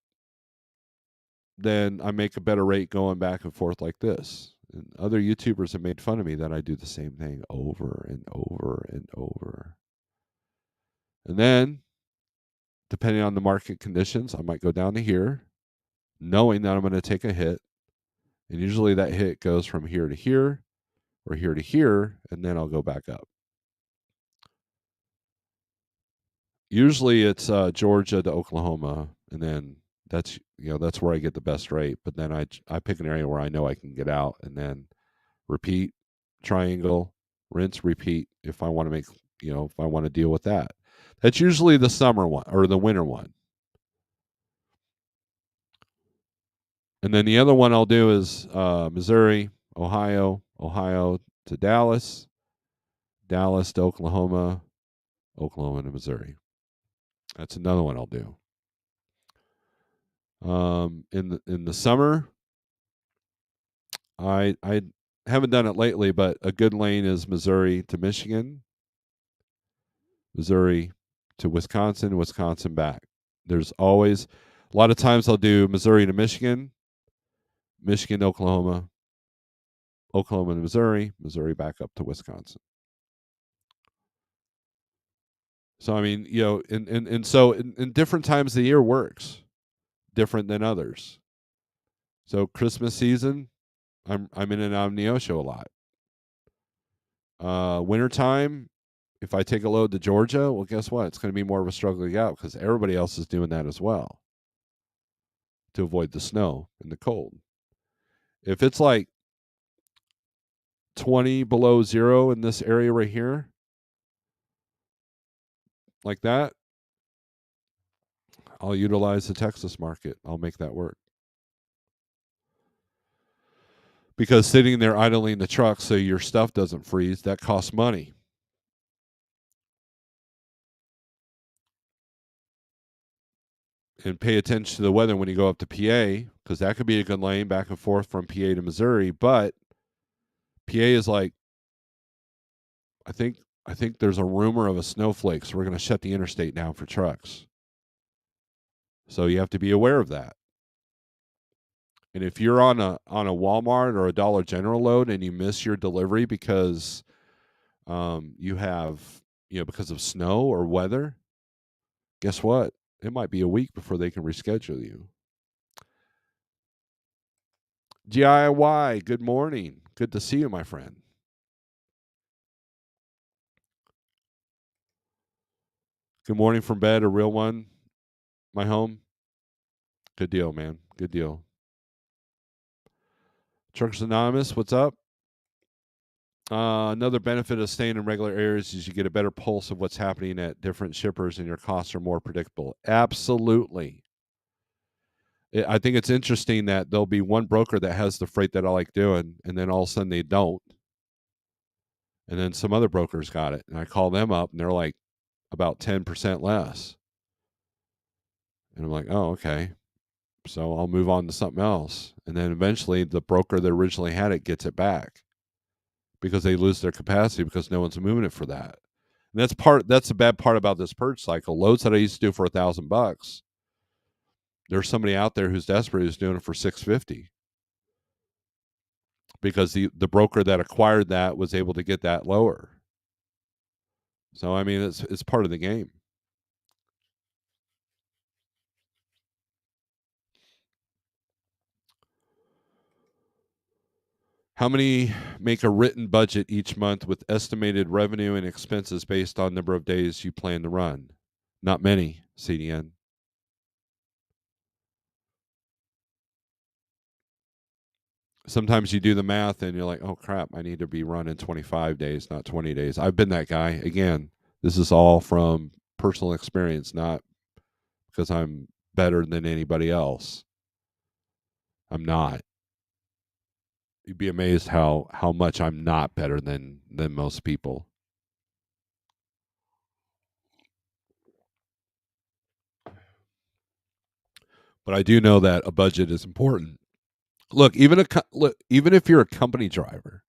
then I make a better rate going back and forth like this. And other YouTubers have made fun of me that I do the same thing over and over and over. And then, depending on the market conditions, I might go down to here, knowing that I'm going to take a hit. And usually that hit goes from here to here or here to here, and then I'll go back up. Usually it's Georgia to Oklahoma, and then that's where I get the best rate. But then I pick an area where I know I can get out, and then repeat, triangle, rinse, repeat. If I want to make if I want to deal with that, that's usually the summer one or the winter one. And then the other one I'll do is Missouri, Ohio, Ohio to Dallas, Dallas to Oklahoma, Oklahoma to Missouri. That's another one I'll do. In the summer, I haven't done it lately, but a good lane is Missouri to Michigan, Missouri to Wisconsin, Wisconsin back. There's always a lot of times I'll do Missouri to Michigan, Michigan to Oklahoma, Oklahoma to Missouri, Missouri back up to Wisconsin. So I mean, and so in different times of the year works different than others. So Christmas season, I'm in and out of Neosho a lot. Wintertime, if I take a load to Georgia, well, guess what? It's going to be more of a struggle to get out because everybody else is doing that as well to avoid the snow and the cold. If it's like 20 below zero in this area right here, like that, I'll utilize the Texas market. I'll make that work. Because sitting there idling the truck so your stuff doesn't freeze, that costs money. And pay attention to the weather when you go up to PA, because that could be a good lane back and forth from PA to Missouri. But PA is like, I think there's a rumor of a snowflake, so we're going to shut the interstate down for trucks. So you have to be aware of that. And if you're on a Walmart or a Dollar General load and you miss your delivery because you have because of snow or weather, guess what? It might be a week before they can reschedule you. DIY, good morning. Good to see you, my friend. Good morning from bed, a real one. My home. Good deal, man. Good deal. Truckers Anonymous, what's up? Another benefit of staying in regular areas is you get a better pulse of what's happening at different shippers and your costs are more predictable. Absolutely. I think it's interesting that there'll be one broker that has the freight that I like doing, and then all of a sudden they don't. And then some other brokers got it. And I call them up and they're like about 10% less. And I'm like, oh, okay. So I'll move on to something else. And then eventually the broker that originally had it gets it back because they lose their capacity because no one's moving it for that. And that's the bad part about this purge cycle. Loads that I used to do for $1,000, there's somebody out there who's desperate who's doing it for $650 because the broker that acquired that was able to get that lower. So I mean it's part of the game. How many make a written budget each month with estimated revenue and expenses based on number of days you plan to run? Not many, CDN. Sometimes you do the math and you're like, oh crap, I need to be running 25 days, not 20 days. I've been that guy. Again, this is all from personal experience, not because I'm better than anybody else. I'm not. You'd be amazed how much I'm not better than most people. But I do know that a budget is important. Look, even if you're a company driver,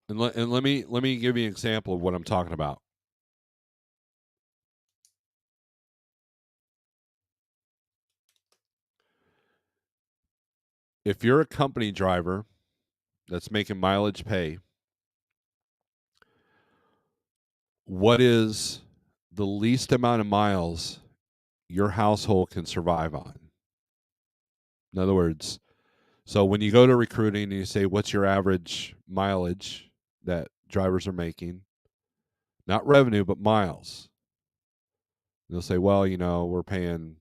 and let me give you an example of what I'm talking about. If you're a company driver that's making mileage pay, what is the least amount of miles your household can survive on? In other words, so when you go to recruiting and you say, what's your average mileage that drivers are making? Not revenue, but miles. And they'll say, well, we're paying,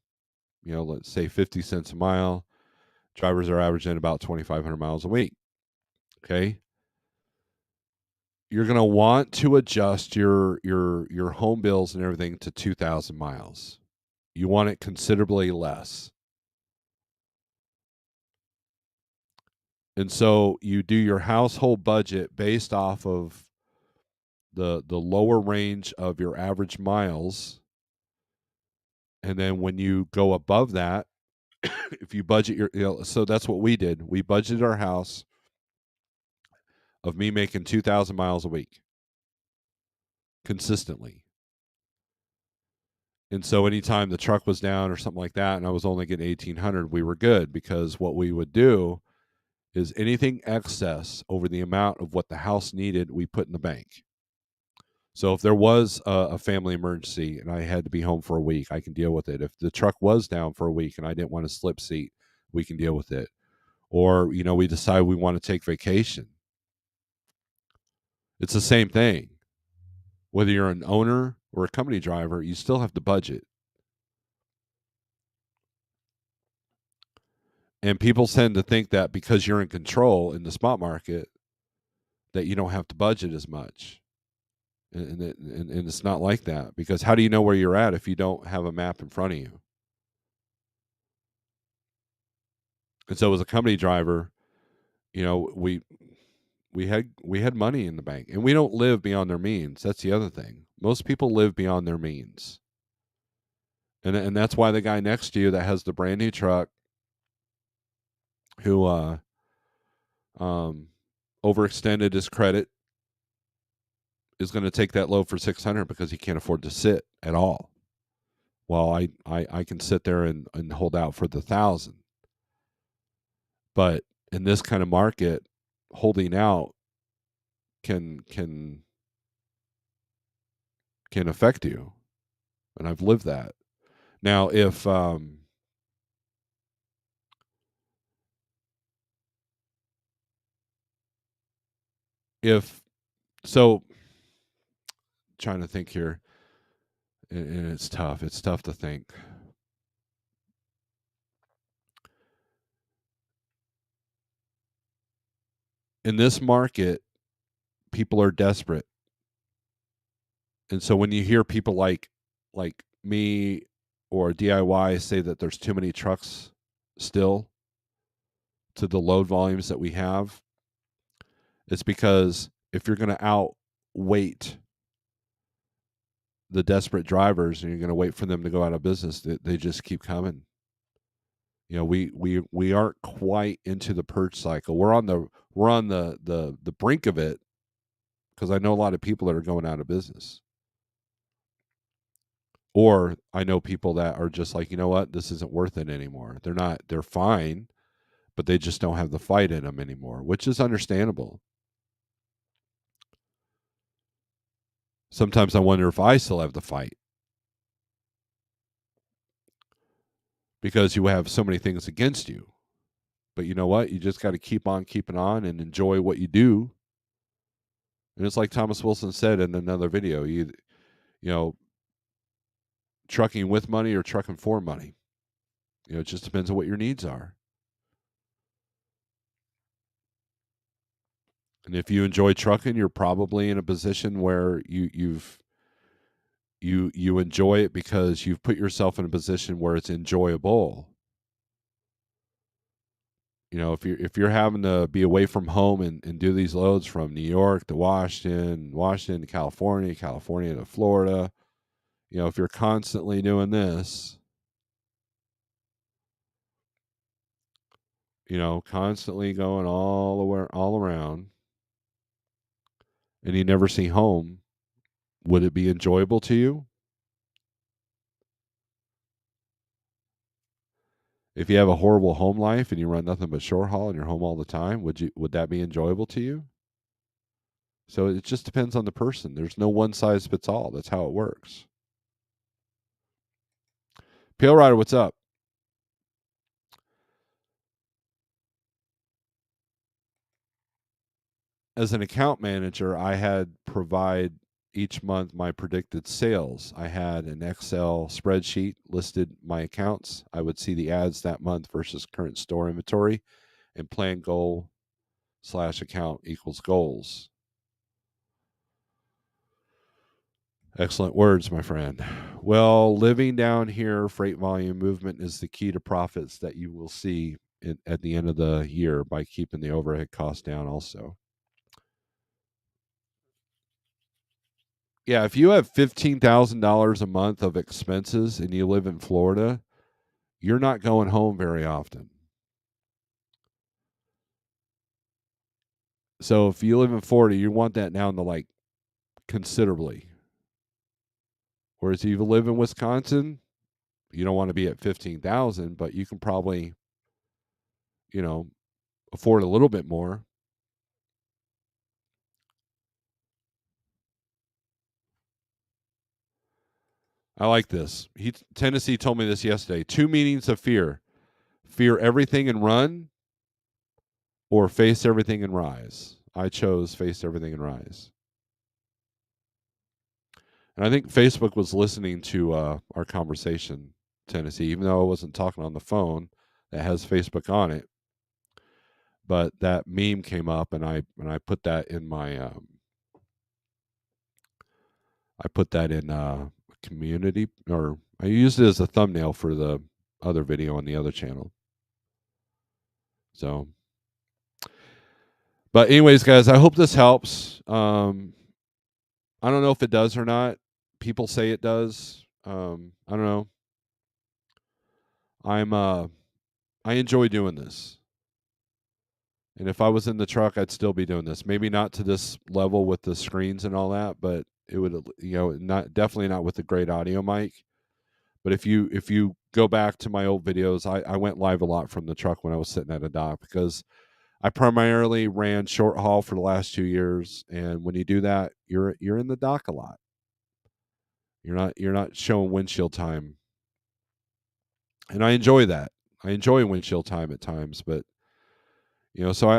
let's say 50 cents a mile. Drivers are averaging about 2,500 miles a week. Okay. You're going to want to adjust your home bills and everything to 2,000 miles. You want it considerably less. And so you do your household budget based off of the lower range of your average miles. And then when you go above that, if you budget so that's what we did. We budgeted our house of me making 2,000 miles a week consistently. And so anytime the truck was down or something like that, and I was only getting 1,800, we were good, because what we would do is anything excess over the amount of what the house needed, we put in the bank. So if there was a family emergency and I had to be home for a week, I can deal with it. If the truck was down for a week and I didn't want to slip seat, we can deal with it. Or, we decide we want to take vacation. It's the same thing. Whether you're an owner or a company driver, you still have to budget. And people tend to think that because you're in control in the spot market, that you don't have to budget as much. And it's not like that, because how do you know where you're at if you don't have a map in front of you? And so as a company driver, we had money in the bank, and we don't live beyond their means. That's the other thing. Most people live beyond their means. And that's why the guy next to you that has the brand new truck, who overextended his credit, is going to take that load for 600 because he can't afford to sit at all. Well, I can sit there and hold out for the 1,000. But in this kind of market, holding out can affect you, and I've lived that. Now, if so, trying to think here, and it's tough. It's tough to think. In this market, people are desperate. And so when you hear people like me or DIY say that there's too many trucks still to the load volumes that we have, it's because if you're going to outweight the desperate drivers and you're going to wait for them to go out of business, they just keep coming. We aren't quite into the purge cycle. We're on the brink of it, because I know a lot of people that are going out of business. Or I know people that are just like, you know what, this isn't worth it anymore. They're fine, but they just don't have the fight in them anymore, which is understandable. Sometimes I wonder if I still have the fight, because you have so many things against you. But you know what? You just got to keep on keeping on and enjoy what you do. And it's like Thomas Wilson said in another video, you know, trucking with money or trucking for money. It just depends on what your needs are. And if you enjoy trucking, you're probably in a position where you enjoy it because you've put yourself in a position where it's enjoyable. If you're having to be away from home and do these loads from New York to Washington to California to Florida, if you're constantly doing this, constantly going all around, and you never see home, would it be enjoyable to you? If you have a horrible home life and you run nothing but short haul and you're home all the time, would that be enjoyable to you? So it just depends on the person. There's no one size fits all. That's how it works. Pale Rider, what's up? As an account manager, I had provide each month my predicted sales. I had an Excel spreadsheet listed my accounts. I would see the ads that month versus current store inventory, and plan goal/account equals goals. Excellent words, my friend. Well, living down here, freight volume movement is the key to profits that you will see at the end of the year by keeping the overhead costs down also. Yeah, if you have $15,000 a month of expenses and you live in Florida, you're not going home very often. So if you live in Florida, you want that down to like considerably. Whereas if you live in Wisconsin, you don't want to be at 15,000, but you can probably, you know, afford a little bit more. I like this. Tennessee told me this yesterday. 2 meanings of fear: fear everything and run, or face everything and rise. I chose face everything and rise. And I think Facebook was listening to our conversation, Tennessee, even though I wasn't talking on the phone that has Facebook on it. But that meme came up, and I put that in my I put that in community, or I used it as a thumbnail for the other video on the other channel. So, but anyways, guys, I hope this helps. I don't know if it does or not. People say it does. I don't know. I'm I enjoy doing this. And if I was in the truck, I'd still be doing this. Maybe not to this level with the screens and all that, but it would, not, definitely not with a great audio mic. But if you go back to my old videos, I went live a lot from the truck when I was sitting at a dock, because I primarily ran short haul for the last 2 years, and when you do that, you're in the dock a lot. You're not showing windshield time, and I enjoy that. I enjoy windshield time at times, but so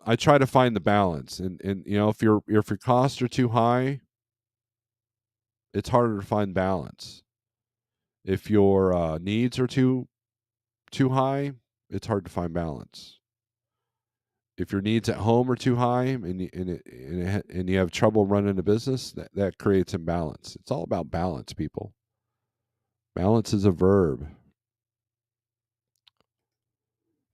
I try to find the balance, and if your costs are too high, it's harder to find balance. If your needs are too high, it's hard to find balance. If your needs at home are too high, and you have trouble running a business, that creates imbalance. It's all about balance, people. Balance is a verb.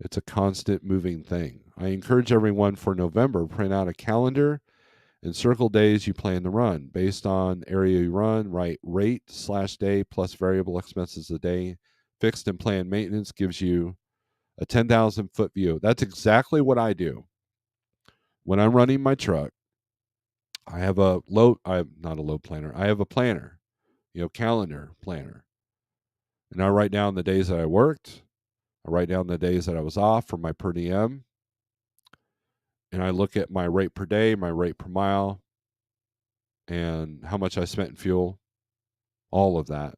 It's a constant moving thing. I encourage everyone for November, print out a calendar and circle days you plan to run. Based on area you run, write rate/day plus variable expenses a day. Fixed and planned maintenance gives you a 10,000-foot view. That's exactly what I do. When I'm running my truck, I have I'm not a load planner. I have a planner, calendar planner. And I write down the days that I worked. I write down the days that I was off for my per diem. And I look at my rate per day, my rate per mile, and how much I spent in fuel, all of that.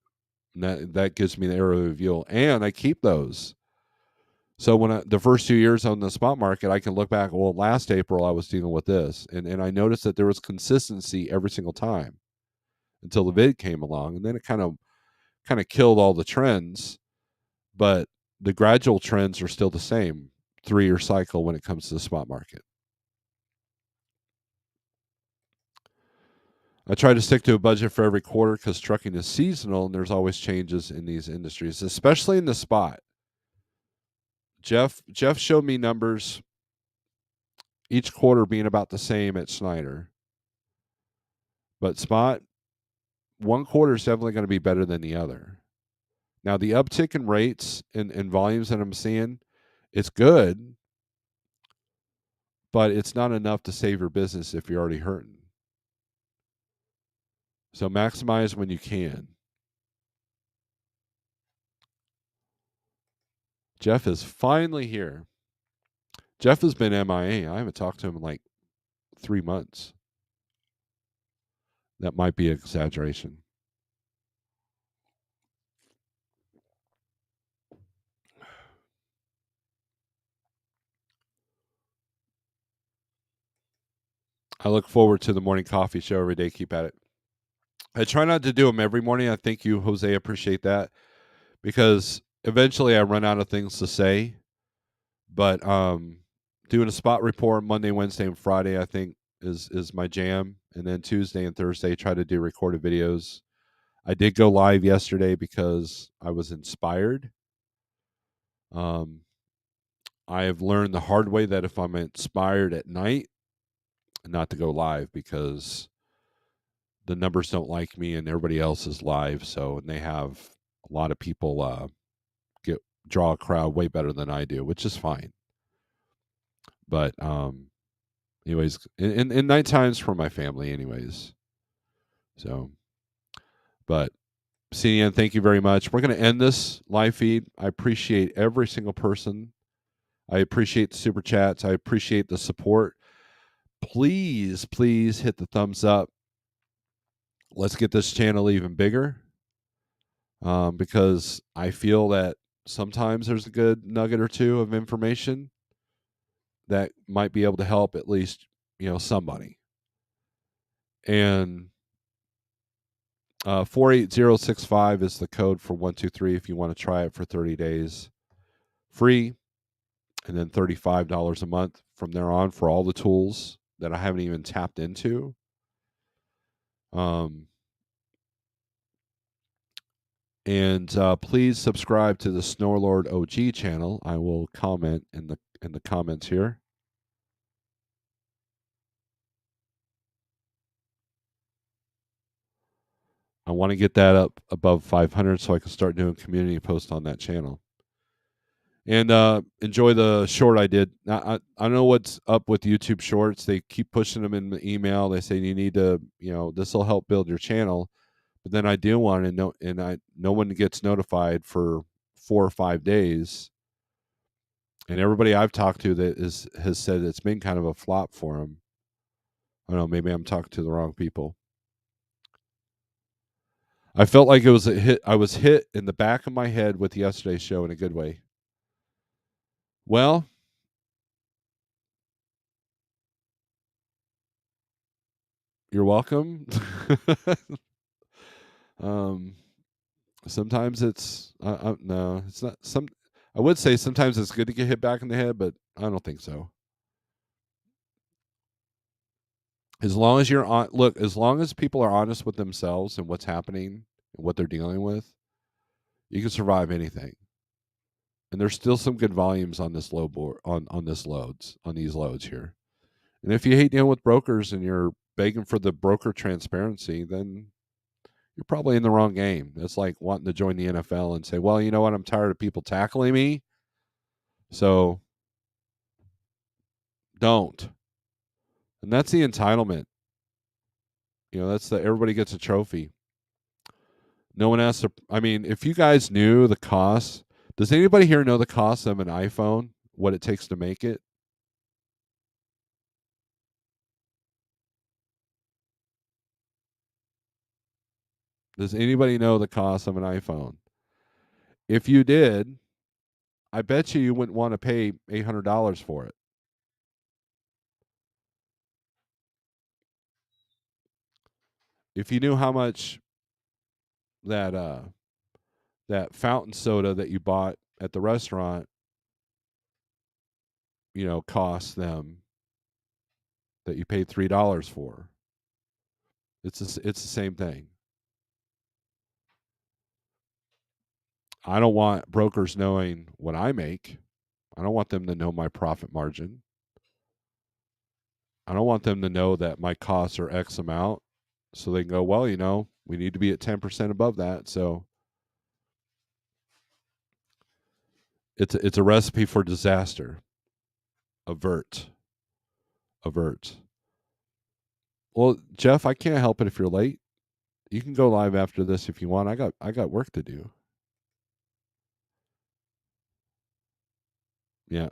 And that gives me the area view. And I keep those. So the first 2 years on the spot market, I can look back. Well, last April I was dealing with this, and I noticed that there was consistency every single time until the vid came along, and then it kind of killed all the trends. But the gradual trends are still the same 3-year cycle when it comes to the spot market. I try to stick to a budget for every quarter because trucking is seasonal and there's always changes in these industries, especially in the spot. Jeff showed me numbers each quarter being about the same at Schneider. But spot, one quarter is definitely going to be better than the other. Now, the uptick in rates and volumes that I'm seeing, it's good, but it's not enough to save your business if you're already hurting. So maximize when you can. Jeff is finally here. Jeff has been MIA. I haven't talked to him in like 3 months. That might be an exaggeration. I look forward to the morning coffee show every day. Keep at it. I try not to do them every morning. I think you, Jose, appreciate that, because eventually I run out of things to say. But doing a spot report Monday, Wednesday, and Friday, I think is my jam. And then Tuesday and Thursday, try to do recorded videos. I did go live yesterday because I was inspired. I have learned the hard way that if I'm inspired at night, not to go live because the numbers don't like me and everybody else is live. So, and they have a lot of people get draw a crowd way better than I do, which is fine. But anyways, in night times for my family, anyways. So, but CN, thank you very much. We're going to end this live feed. I appreciate every single person. I appreciate the super chats. I appreciate the support. Please, please hit the thumbs up. Let's get this channel even bigger, because I feel that sometimes there's a good nugget or two of information that might be able to help at least, somebody. And 48065 is the code for 123 if you want to try it for 30 days free, and then $35 a month from there on for all the tools that I haven't even tapped into. And please subscribe to the Snorelord OG channel. I will comment in the comments here. I want to get that up above 500 so I can start doing community posts on that channel. And enjoy the short I did. I don't know what's up with YouTube Shorts. They keep pushing them in the email. They say you need to, this will help build your channel. But then I do one, and no one gets notified for 4 or 5 days. And everybody I've talked to that has said it's been kind of a flop for them. I don't know. Maybe I'm talking to the wrong people. I felt like it was a hit. I was hit in the back of my head with yesterday's show in a good way. Well, you're welcome. Sometimes it's no, it's not. I would say sometimes it's good to get hit back in the head, but I don't think so. As long as you're on, look, as long as people are honest with themselves and what's happening and what they're dealing with, you can survive anything. And there's still some good volumes on this load board on these loads here. And if you hate dealing with brokers and you're begging for the broker transparency, then you're probably in the wrong game. That's like wanting to join the NFL and say, well, you know what? I'm tired of people tackling me. So don't. And that's the entitlement. That's everybody gets a trophy. No one has to. I mean, if you guys knew the cost, does anybody here know the cost of an iPhone? What it takes to make it? Does anybody know the cost of an iPhone? If you did, I bet you wouldn't want to pay $800 for it. If you knew how much that that fountain soda that you bought at the restaurant, cost them, that you paid $3 for. It's the same thing. I don't want brokers knowing what I make. I don't want them to know my profit margin. I don't want them to know that my costs are X amount, so they can go, well, we need to be at 10% above that. So it's a recipe for disaster. Avert. Well, Jeff, I can't help it if you're late. You can go live after this if you want. I got work to do. Yeah,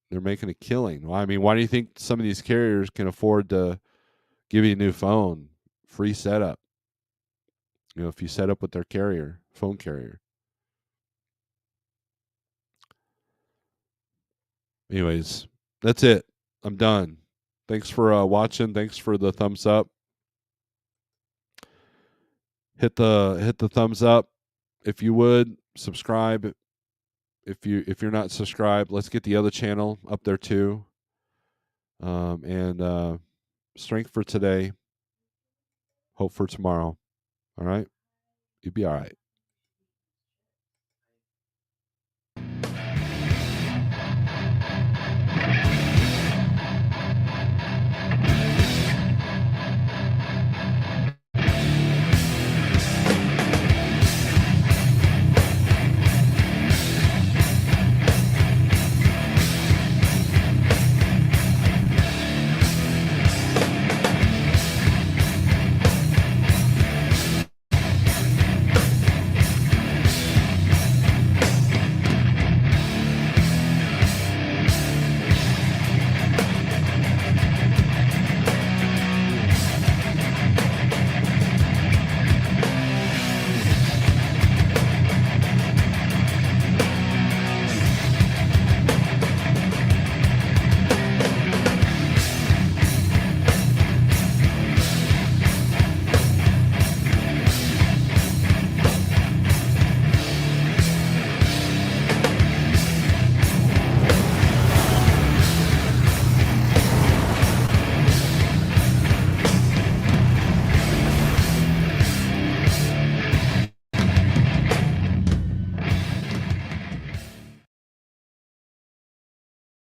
they're making a killing. Well, I mean, why do you think some of these carriers can afford to give you a new phone, free setup? If you set up with their phone carrier. Anyways, that's it. I'm done. Thanks for watching. Thanks for the thumbs up. Hit the thumbs up if you would. Subscribe if you're not subscribed. Let's get the other channel up there too. And strength for today, hope for tomorrow. All right, you'll be all right.